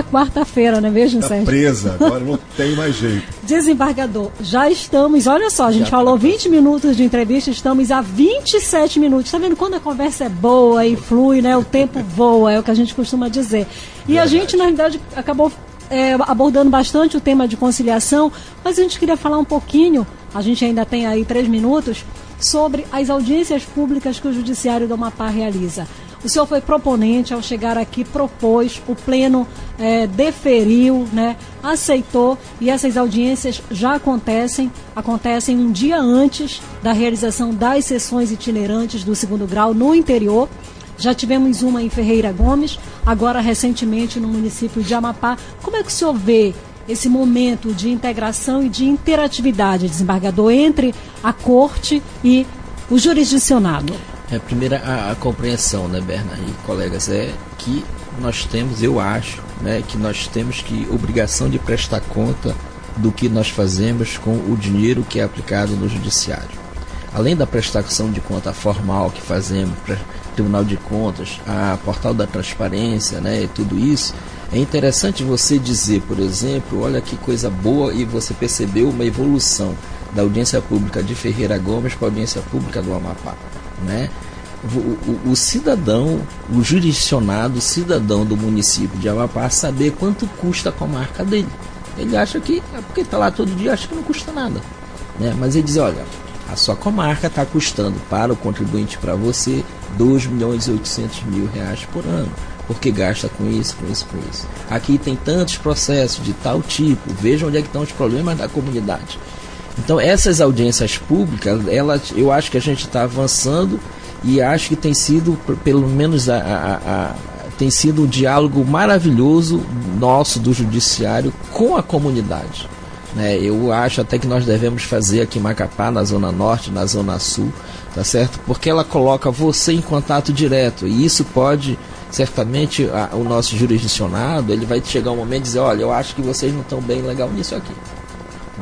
quarta-feira, não é mesmo, Sérgio? Presa, agora não tem mais jeito. Desembargador, já estamos, olha só, a gente falou 20 minutos de entrevista, estamos a 27 minutos. Tá vendo? Quando a conversa é boa e flui, né? O tempo voa, é o que a gente costuma dizer. E a gente, na realidade, acabou abordando bastante o tema de conciliação, mas a gente queria falar um pouquinho, a gente ainda tem aí 3 minutos, sobre as audiências públicas que o Judiciário do Amapá realiza. O senhor foi proponente, ao chegar aqui, propôs, o Pleno deferiu, né, aceitou, e essas audiências já acontecem um dia antes da realização das sessões itinerantes do 2º grau no interior. Já tivemos uma em Ferreira Gomes, agora recentemente no município de Amapá. Como é que o senhor vê esse momento de integração e de interatividade, desembargador, entre a corte e o jurisdicionado? Primeiro, a compreensão, né, Berna e colegas, é que nós temos, eu acho, né, que nós temos obrigação de prestar conta do que nós fazemos com o dinheiro que é aplicado no judiciário. Além da prestação de conta formal que fazemos para Tribunal de Contas, a Portal da Transparência, né, e tudo isso, é interessante você dizer, por exemplo, olha que coisa boa, e você percebeu uma evolução da audiência pública de Ferreira Gomes para a audiência pública do Amapá, né? O cidadão, o jurisdicionado, o cidadão do município de Amapá saber quanto custa a comarca dele. Ele acha que, porque está lá todo dia, acha que não custa nada, né? Mas ele diz, olha, a sua comarca está custando para o contribuinte, para você, R$2.800.000 por ano, porque gasta com isso. Aqui tem tantos processos de tal tipo, veja onde é que estão os problemas da comunidade. Então, essas audiências públicas, eu acho que a gente está avançando, e acho que tem sido, pelo menos, tem sido um diálogo maravilhoso nosso do judiciário com a comunidade. Eu acho até que nós devemos fazer aqui em Macapá, na Zona Norte, na Zona Sul, tá certo? Porque ela coloca você em contato direto, e isso pode, certamente, o nosso jurisdicionado, ele vai chegar um momento e dizer, olha, eu acho que vocês não estão bem legal nisso aqui,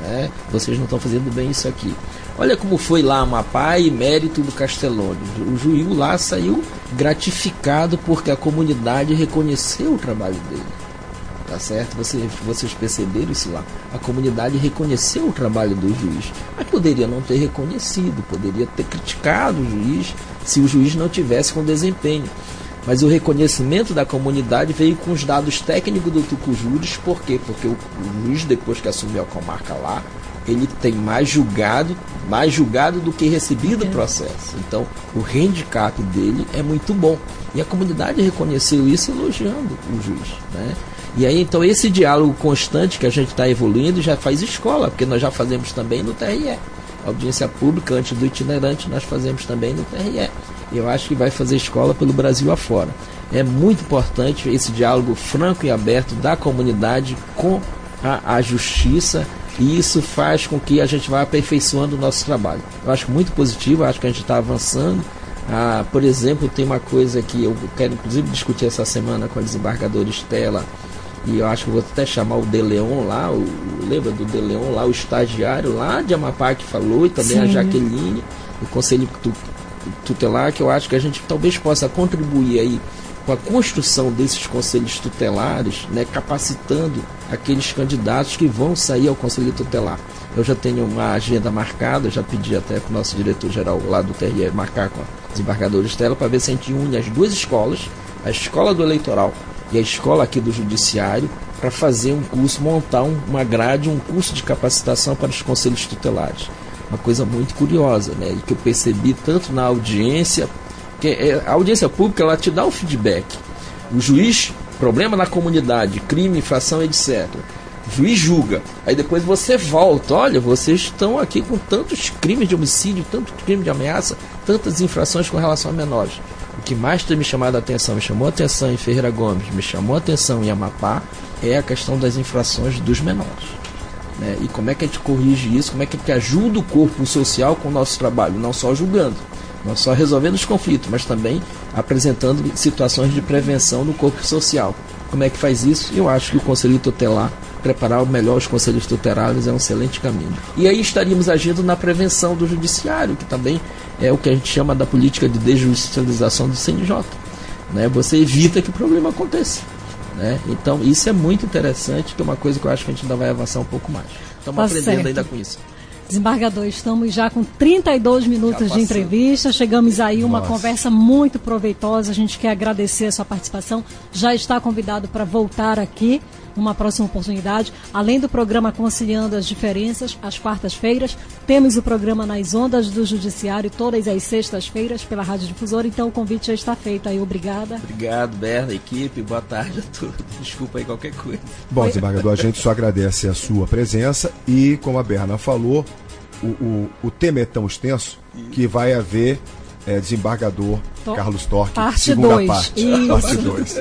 né? Vocês não estão fazendo bem isso aqui. Olha como foi lá Amapá e mérito do Castelone. O juiz lá saiu gratificado porque a comunidade reconheceu o trabalho dele. Tá certo? Vocês perceberam isso lá. A comunidade reconheceu o trabalho do juiz. Mas poderia não ter reconhecido, poderia ter criticado o juiz se o juiz não tivesse com desempenho. Mas o reconhecimento da comunidade veio com os dados técnicos do Tucujures. Por quê? Porque o juiz, depois que assumiu a comarca lá, ele tem mais julgado do que recebido o processo. Então, o handicap dele é muito bom. E a comunidade reconheceu isso, elogiando o juiz, né? E aí, então, esse diálogo constante que a gente está evoluindo já faz escola, porque nós já fazemos também no TRE. A audiência pública, antes do itinerante, nós fazemos também no TRE. E eu acho que vai fazer escola pelo Brasil afora. É muito importante esse diálogo franco e aberto da comunidade com a justiça, e isso faz com que a gente vá aperfeiçoando o nosso trabalho. Eu acho muito positivo, acho que a gente está avançando. Por exemplo, tem uma coisa que eu quero inclusive discutir essa semana com a desembargadora Estela, e eu acho que vou até chamar o De Leon lá, lembra do De Leon lá, o estagiário lá de Amapá que falou, e também Sim. A Jaqueline, o Conselho Tutelar, que eu acho que a gente talvez possa contribuir aí com a construção desses conselhos tutelares, né, capacitando aqueles candidatos que vão sair ao conselho tutelar. Eu já tenho uma agenda marcada, já pedi até para o nosso diretor-geral lá do TRE marcar com a desembargadora Estela para ver se a gente une as duas escolas, a escola do eleitoral e a escola aqui do judiciário, para fazer um curso, montar uma grade, um curso de capacitação para os conselhos tutelares. Uma coisa muito curiosa, né, e que eu percebi tanto na audiência, que a audiência pública ela te dá o feedback. O juiz, problema na comunidade, crime, infração, etc. O juiz julga, aí depois você volta, olha, vocês estão aqui com tantos crimes de homicídio, tanto crime de ameaça, tantas infrações com relação a menores. O que mais tem me chamado a atenção, me chamou a atenção em Ferreira Gomes, me chamou a atenção em Amapá, é a questão das infrações dos menores. Né? E como é que a gente corrige isso, como é que a gente ajuda o corpo social com o nosso trabalho, não só julgando, não só resolvendo os conflitos, mas também apresentando situações de prevenção no corpo social. Como é que faz isso? Eu acho que o Conselho Tutelar, preparar melhor os conselhos tutelares é um excelente caminho. E aí estaríamos agindo na prevenção do judiciário, que também é o que a gente chama da política de desjudicialização do CNJ. Né? Você evita que o problema aconteça. Né? Então isso é muito interessante, que é uma coisa que eu acho que a gente ainda vai avançar um pouco mais. Estamos aprendendo ainda com isso. Desembargador, estamos já com 32 minutos de entrevista, chegamos aí uma conversa muito proveitosa, a gente quer agradecer a sua participação, já está convidado para voltar aqui numa próxima oportunidade, além do programa Conciliando as Diferenças, às quartas-feiras, temos o programa Nas Ondas do Judiciário, todas as sextas-feiras, pela Rádio Difusora, então o convite já está feito aí, obrigada. Obrigado, Berna, equipe, boa tarde a todos, desculpa aí qualquer coisa. Bom, desembargador, a gente só agradece a sua presença e, como a Berna falou, o tema é tão extenso que vai haver desembargador Carlos Torque, segunda parte. Parte 2.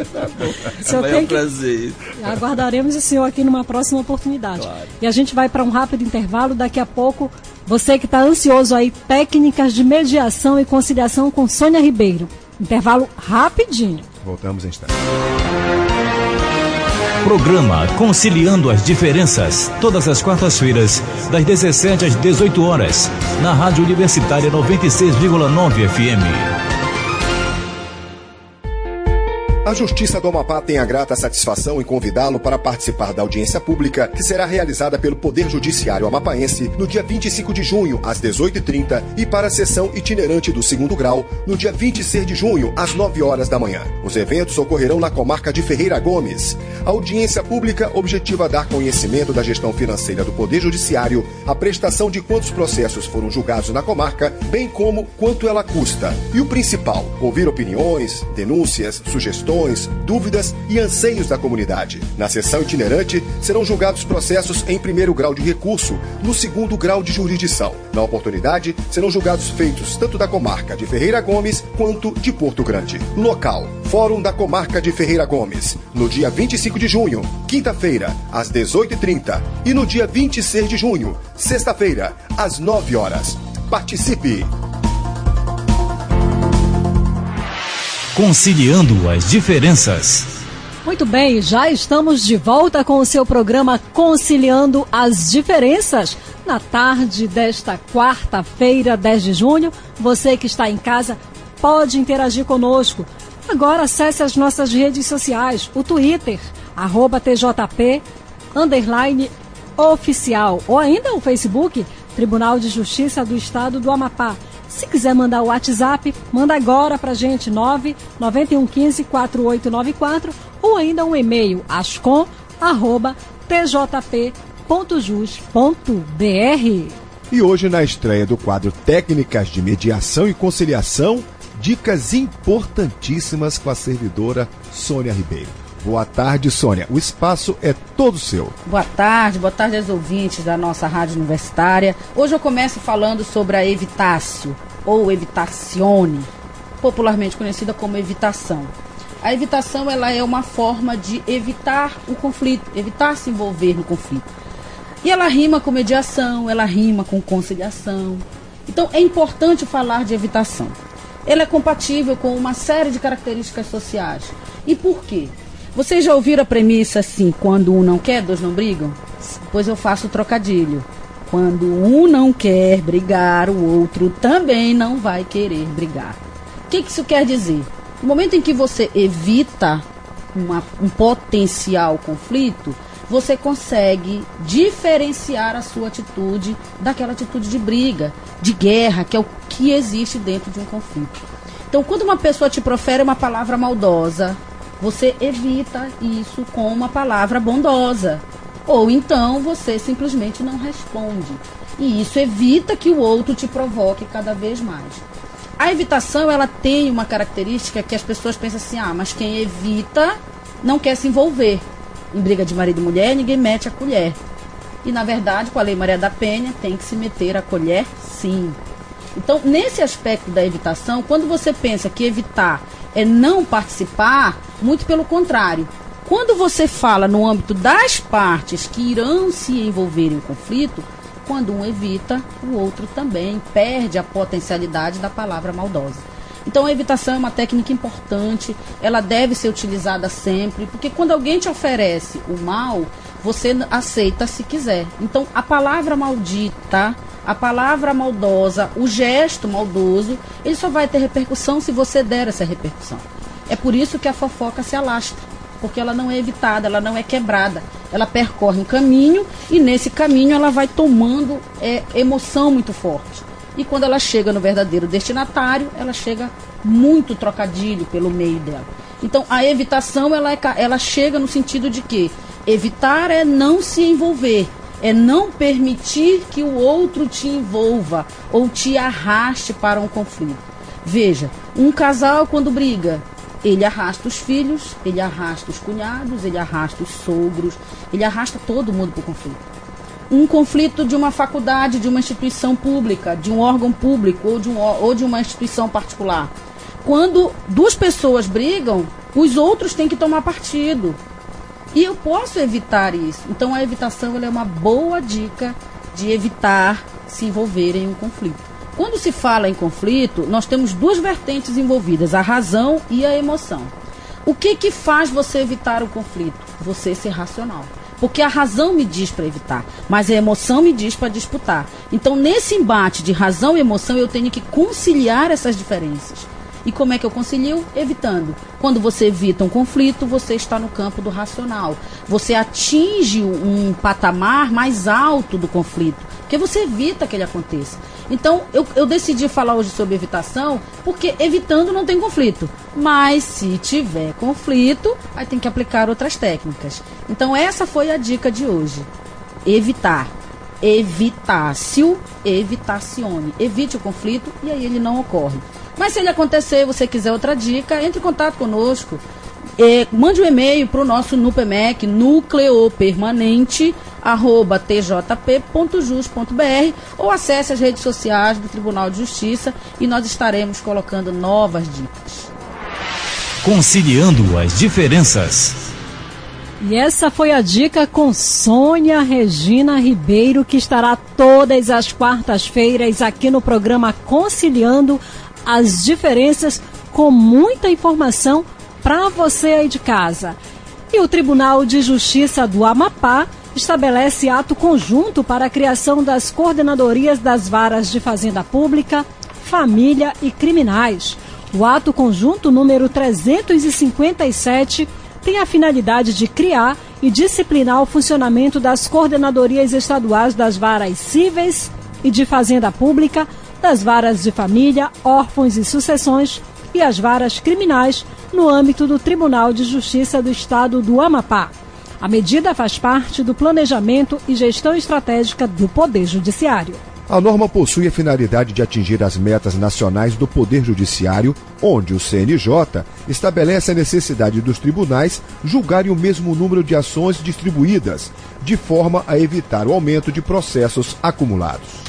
É um prazer. Aguardaremos o senhor aqui numa próxima oportunidade. Claro. E a gente vai para um rápido intervalo. Daqui a pouco, você que está ansioso aí, técnicas de mediação e conciliação com Sônia Ribeiro. Intervalo rapidinho. Voltamos em instante. Programa Conciliando as Diferenças, todas as quartas-feiras, das 17 às 18 horas, na Rádio Universitária 96,9 FM. A Justiça do Amapá tem a grata satisfação em convidá-lo para participar da audiência pública que será realizada pelo Poder Judiciário Amapaense no dia 25 de junho, às 18h30, e para a sessão itinerante do 2º grau, no dia 26 de junho, às 9 horas da manhã. Os eventos ocorrerão na comarca de Ferreira Gomes. A audiência pública objetiva dar conhecimento da gestão financeira do Poder Judiciário, a prestação de quantos processos foram julgados na comarca, bem como quanto ela custa. E o principal, ouvir opiniões, denúncias, sugestões, dúvidas e anseios da comunidade. Na sessão itinerante, serão julgados processos em 1º grau de recurso, no 2º grau de jurisdição. Na oportunidade, serão julgados feitos tanto da comarca de Ferreira Gomes quanto de Porto Grande. Local: Fórum da Comarca de Ferreira Gomes, no dia 25 de junho, quinta-feira, às 18h30, e no dia 26 de junho, sexta-feira, às 9 horas. Participe! Conciliando as Diferenças. Muito bem, já estamos de volta com o seu programa Conciliando as Diferenças. Na tarde desta quarta-feira, 10 de junho, você que está em casa pode interagir conosco. Agora acesse as nossas redes sociais, o Twitter, @TJP_oficial, ou ainda o Facebook, Tribunal de Justiça do Estado do Amapá. Se quiser mandar o WhatsApp, manda agora pra gente, 991154894, ou ainda um e-mail, ascom@tjp.jus.br. E hoje, na estreia do quadro Técnicas de Mediação e Conciliação, dicas importantíssimas com a servidora Sônia Ribeiro. Boa tarde, Sônia. O espaço é todo seu. Boa tarde aos ouvintes da nossa rádio universitária. Hoje eu começo falando sobre a evitácio, ou evitazione, popularmente conhecida como evitação. A evitação, ela é uma forma de evitar o conflito, evitar se envolver no conflito. E ela rima com mediação, ela rima com conciliação. Então é importante falar de evitação. Ela é compatível com uma série de características sociais. E por quê? Vocês já ouviram a premissa assim, quando um não quer, dois não brigam? Pois eu faço o trocadilho. Quando um não quer brigar, o outro também não vai querer brigar. O que isso quer dizer? No momento em que você evita um potencial conflito, você consegue diferenciar a sua atitude daquela atitude de briga, de guerra, que é o que existe dentro de um conflito. Então, quando uma pessoa te profere uma palavra maldosa, você evita isso com uma palavra bondosa. Ou então você simplesmente não responde. E isso evita que o outro te provoque cada vez mais. A evitação, ela tem uma característica que as pessoas pensam assim, mas quem evita não quer se envolver. Em briga de marido e mulher, ninguém mete a colher. E, na verdade, com a Lei Maria da Penha, tem que se meter a colher, sim. Então, nesse aspecto da evitação, quando você pensa que evitar é não participar, muito pelo contrário. Quando você fala no âmbito das partes que irão se envolver em conflito, quando um evita, o outro também perde a potencialidade da palavra maldosa. Então, a evitação é uma técnica importante, ela deve ser utilizada sempre, porque quando alguém te oferece o mal, você aceita se quiser. Então, a palavra maldita, a palavra maldosa, o gesto maldoso, ele só vai ter repercussão se você der essa repercussão. É por isso que a fofoca se alastra, porque ela não é evitada, ela não é quebrada. Ela percorre um caminho e nesse caminho ela vai tomando emoção muito forte. E quando ela chega no verdadeiro destinatário, ela chega muito trocadilho pelo meio dela. Então, a evitação, ela chega no sentido de que evitar é não se envolver, é não permitir que o outro te envolva ou te arraste para um conflito. Veja, um casal quando briga, ele arrasta os filhos, ele arrasta os cunhados, ele arrasta os sogros, ele arrasta todo mundo para o conflito. Um conflito de uma faculdade, de uma instituição pública, de um órgão público ou de uma instituição particular. Quando duas pessoas brigam, os outros têm que tomar partido. E eu posso evitar isso. Então a evitação ela é uma boa dica de evitar se envolver em um conflito. Quando se fala em conflito, nós temos duas vertentes envolvidas, a razão e a emoção. O que faz você evitar o conflito? Você ser racional. Porque a razão me diz para evitar, mas a emoção me diz para disputar. Então, nesse embate de razão e emoção, eu tenho que conciliar essas diferenças. E como é que eu concilio? Evitando. Quando você evita um conflito, você está no campo do racional. Você atinge um patamar mais alto do conflito, porque você evita que ele aconteça. Então, eu decidi falar hoje sobre evitação, porque evitando não tem conflito. Mas, se tiver conflito, aí tem que aplicar outras técnicas. Então, essa foi a dica de hoje. Evitar. Evitácio, evitacione. Evite o conflito e aí ele não ocorre. Mas se ele acontecer e você quiser outra dica, entre em contato conosco. Mande um e-mail para o nosso NUPEMEC, nucleopermanente@tjp.jus.br, ou acesse as redes sociais do Tribunal de Justiça e nós estaremos colocando novas dicas. Conciliando as diferenças. E essa foi a dica com Sônia Regina Ribeiro, que estará todas as quartas-feiras aqui no programa Conciliando as Diferenças, com muita informação para você aí de casa. E o Tribunal de Justiça do Amapá estabelece ato conjunto para a criação das coordenadorias das varas de Fazenda Pública, Família e Criminais. O ato conjunto número 357 tem a finalidade de criar e disciplinar o funcionamento das coordenadorias estaduais das varas cíveis e de Fazenda Pública, das varas de família, órfãos e sucessões e as varas criminais no âmbito do Tribunal de Justiça do Estado do Amapá. A medida faz parte do planejamento e gestão estratégica do Poder Judiciário. A norma possui a finalidade de atingir as metas nacionais do Poder Judiciário, onde o CNJ estabelece a necessidade dos tribunais julgarem o mesmo número de ações distribuídas, de forma a evitar o aumento de processos acumulados.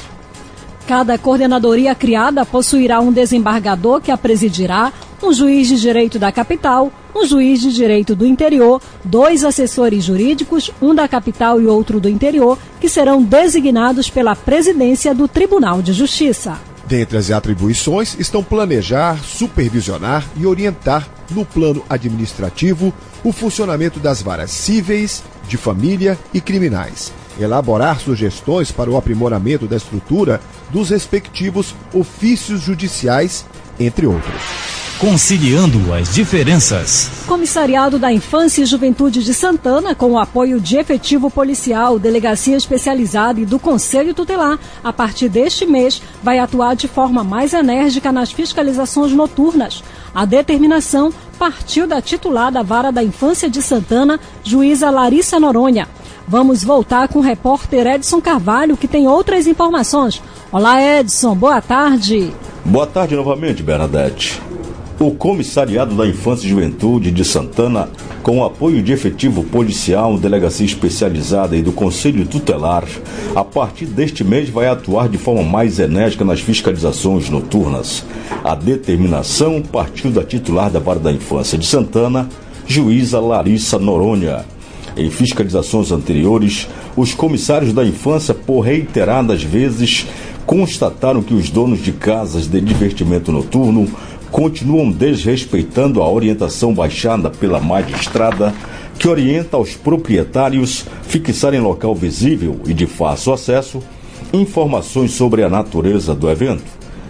Cada coordenadoria criada possuirá um desembargador que a presidirá, um juiz de direito da capital, um juiz de direito do interior, 2 assessores jurídicos, um da capital e outro do interior, que serão designados pela presidência do Tribunal de Justiça. Dentre as atribuições estão planejar, supervisionar e orientar, no plano administrativo, o funcionamento das varas cíveis, de família e criminais. Elaborar sugestões para o aprimoramento da estrutura dos respectivos ofícios judiciais, entre outros. Conciliando as diferenças. Comissariado da Infância e Juventude de Santana, com o apoio de efetivo policial, delegacia especializada e do Conselho Tutelar, a partir deste mês, vai atuar de forma mais enérgica nas fiscalizações noturnas. A determinação partiu da titular da Vara da Infância de Santana, juíza Larissa Noronha. Vamos voltar com o repórter Edson Carvalho, que tem outras informações. Olá, Edson, boa tarde. Boa tarde novamente, Bernadette. O Comissariado da Infância e Juventude de Santana, com o apoio de efetivo policial, delegacia especializada e do Conselho Tutelar, a partir deste mês vai atuar de forma mais enérgica nas fiscalizações noturnas. A determinação partiu da titular da Vara da Infância de Santana, juíza Larissa Noronha. Em fiscalizações anteriores, os comissários da infância, por reiteradas vezes, constataram que os donos de casas de divertimento noturno continuam desrespeitando a orientação baixada pela magistrada, que orienta aos proprietários fixarem em local visível e de fácil acesso informações sobre a natureza do evento,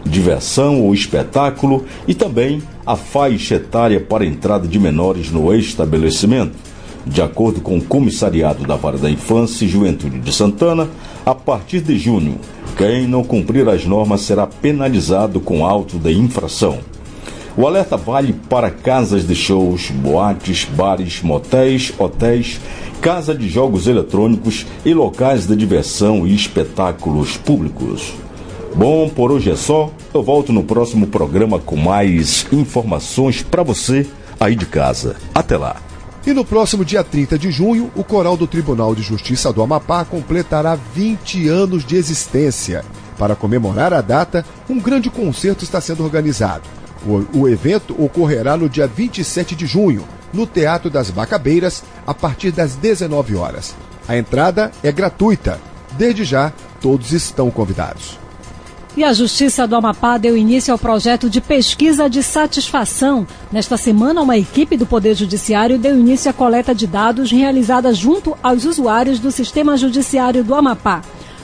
diversão ou espetáculo e também a faixa etária para a entrada de menores no estabelecimento. De acordo com o Comissariado da Vara da Infância e Juventude de Santana, a partir de junho, quem não cumprir as normas será penalizado com auto de infração. O alerta vale para casas de shows, boates, bares, motéis, hotéis, casa de jogos eletrônicos e locais de diversão e espetáculos públicos. Bom, por hoje é só. Eu volto no próximo programa com mais informações para você aí de casa. Até lá. E no próximo dia 30 de junho, o Coral do Tribunal de Justiça do Amapá completará 20 anos de existência. Para comemorar a data, um grande concerto está sendo organizado. O evento ocorrerá no dia 27 de junho, no Teatro das Bacabeiras, a partir das 19 horas. A entrada é gratuita. Desde já, todos estão convidados. E a Justiça do Amapá deu início ao projeto de pesquisa de satisfação. Nesta semana, uma equipe do Poder Judiciário deu início à coleta de dados realizada junto aos usuários do Sistema Judiciário do Amapá.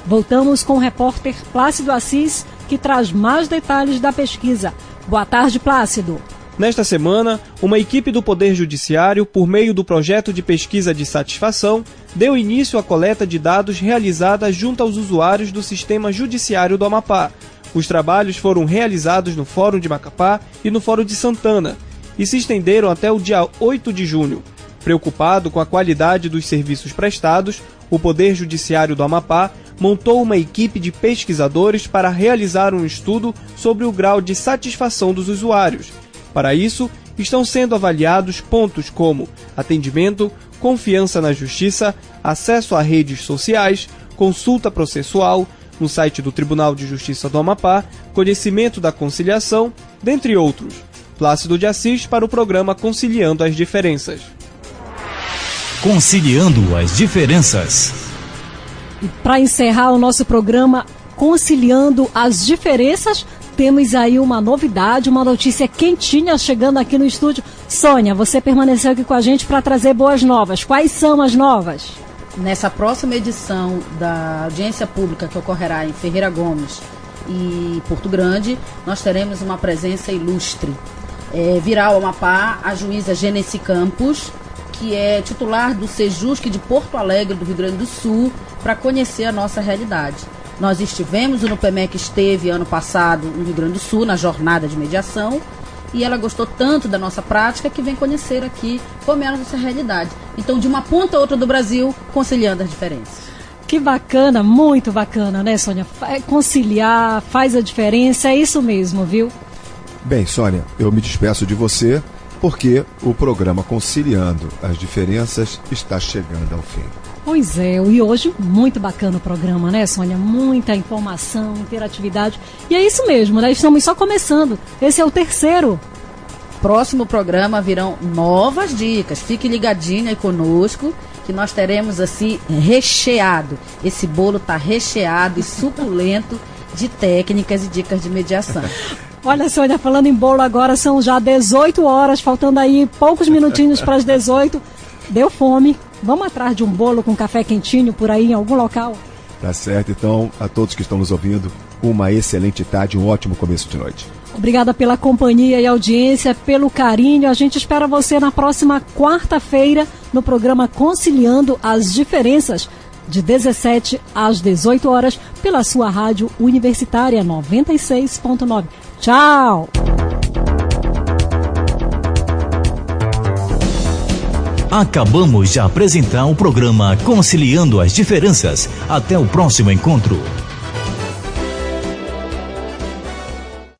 Voltamos com o repórter Plácido Assis, que traz mais detalhes da pesquisa. Boa tarde, Plácido. Nesta semana, uma equipe do Poder Judiciário, por meio do projeto de pesquisa de satisfação, deu início à coleta de dados realizada junto aos usuários do Sistema Judiciário do Amapá. Os trabalhos foram realizados no Fórum de Macapá e no Fórum de Santana e se estenderam até o dia 8 de junho. Preocupado com a qualidade dos serviços prestados, o Poder Judiciário do Amapá montou uma equipe de pesquisadores para realizar um estudo sobre o grau de satisfação dos usuários. Para isso, estão sendo avaliados pontos como atendimento, confiança na justiça, acesso a redes sociais, consulta processual, no site do Tribunal de Justiça do Amapá, conhecimento da conciliação, dentre outros. Plácido de Assis para o programa Conciliando as Diferenças. Conciliando as Diferenças. E para encerrar o nosso programa Conciliando as Diferenças, temos aí uma novidade, uma notícia quentinha chegando aqui no estúdio. Sônia, você permaneceu aqui com a gente para trazer boas novas. Quais são as novas? Nessa próxima edição da audiência pública que ocorrerá em Ferreira Gomes e Porto Grande, nós teremos uma presença ilustre. Virá ao Amapá a juíza Genesi Campos, que é titular do Sejusc de Porto Alegre, do Rio Grande do Sul, para conhecer a nossa realidade. Nós estivemos, o NUPEMEC esteve ano passado no Rio Grande do Sul, na jornada de mediação, e ela gostou tanto da nossa prática que vem conhecer aqui como é a nossa realidade. Então, de uma ponta a outra do Brasil, conciliando as diferenças. Que bacana, muito bacana, né, Sônia? Conciliar, faz a diferença, é isso mesmo, viu? Bem, Sônia, eu me despeço de você porque o programa Conciliando as Diferenças está chegando ao fim. Pois é, e hoje muito bacana o programa, né, Sônia? Muita informação, interatividade. E é isso mesmo, né? Estamos só começando. Esse é o terceiro. Próximo programa virão novas dicas. Fique ligadinho aí conosco, que nós teremos assim recheado. Esse bolo tá recheado e suculento de técnicas e dicas de mediação. Olha, Sônia, falando em bolo agora, são já 18 horas, faltando aí poucos minutinhos para as 18. Deu fome. Vamos atrás de um bolo com café quentinho por aí em algum local? Tá certo, então, a todos que estão nos ouvindo, uma excelente tarde, um ótimo começo de noite. Obrigada pela companhia e audiência, pelo carinho. A gente espera você na próxima quarta-feira no programa Conciliando as Diferenças, de 17 às 18 horas, pela sua rádio universitária 96.9. Tchau! Acabamos de apresentar o programa Conciliando as Diferenças. Até o próximo encontro.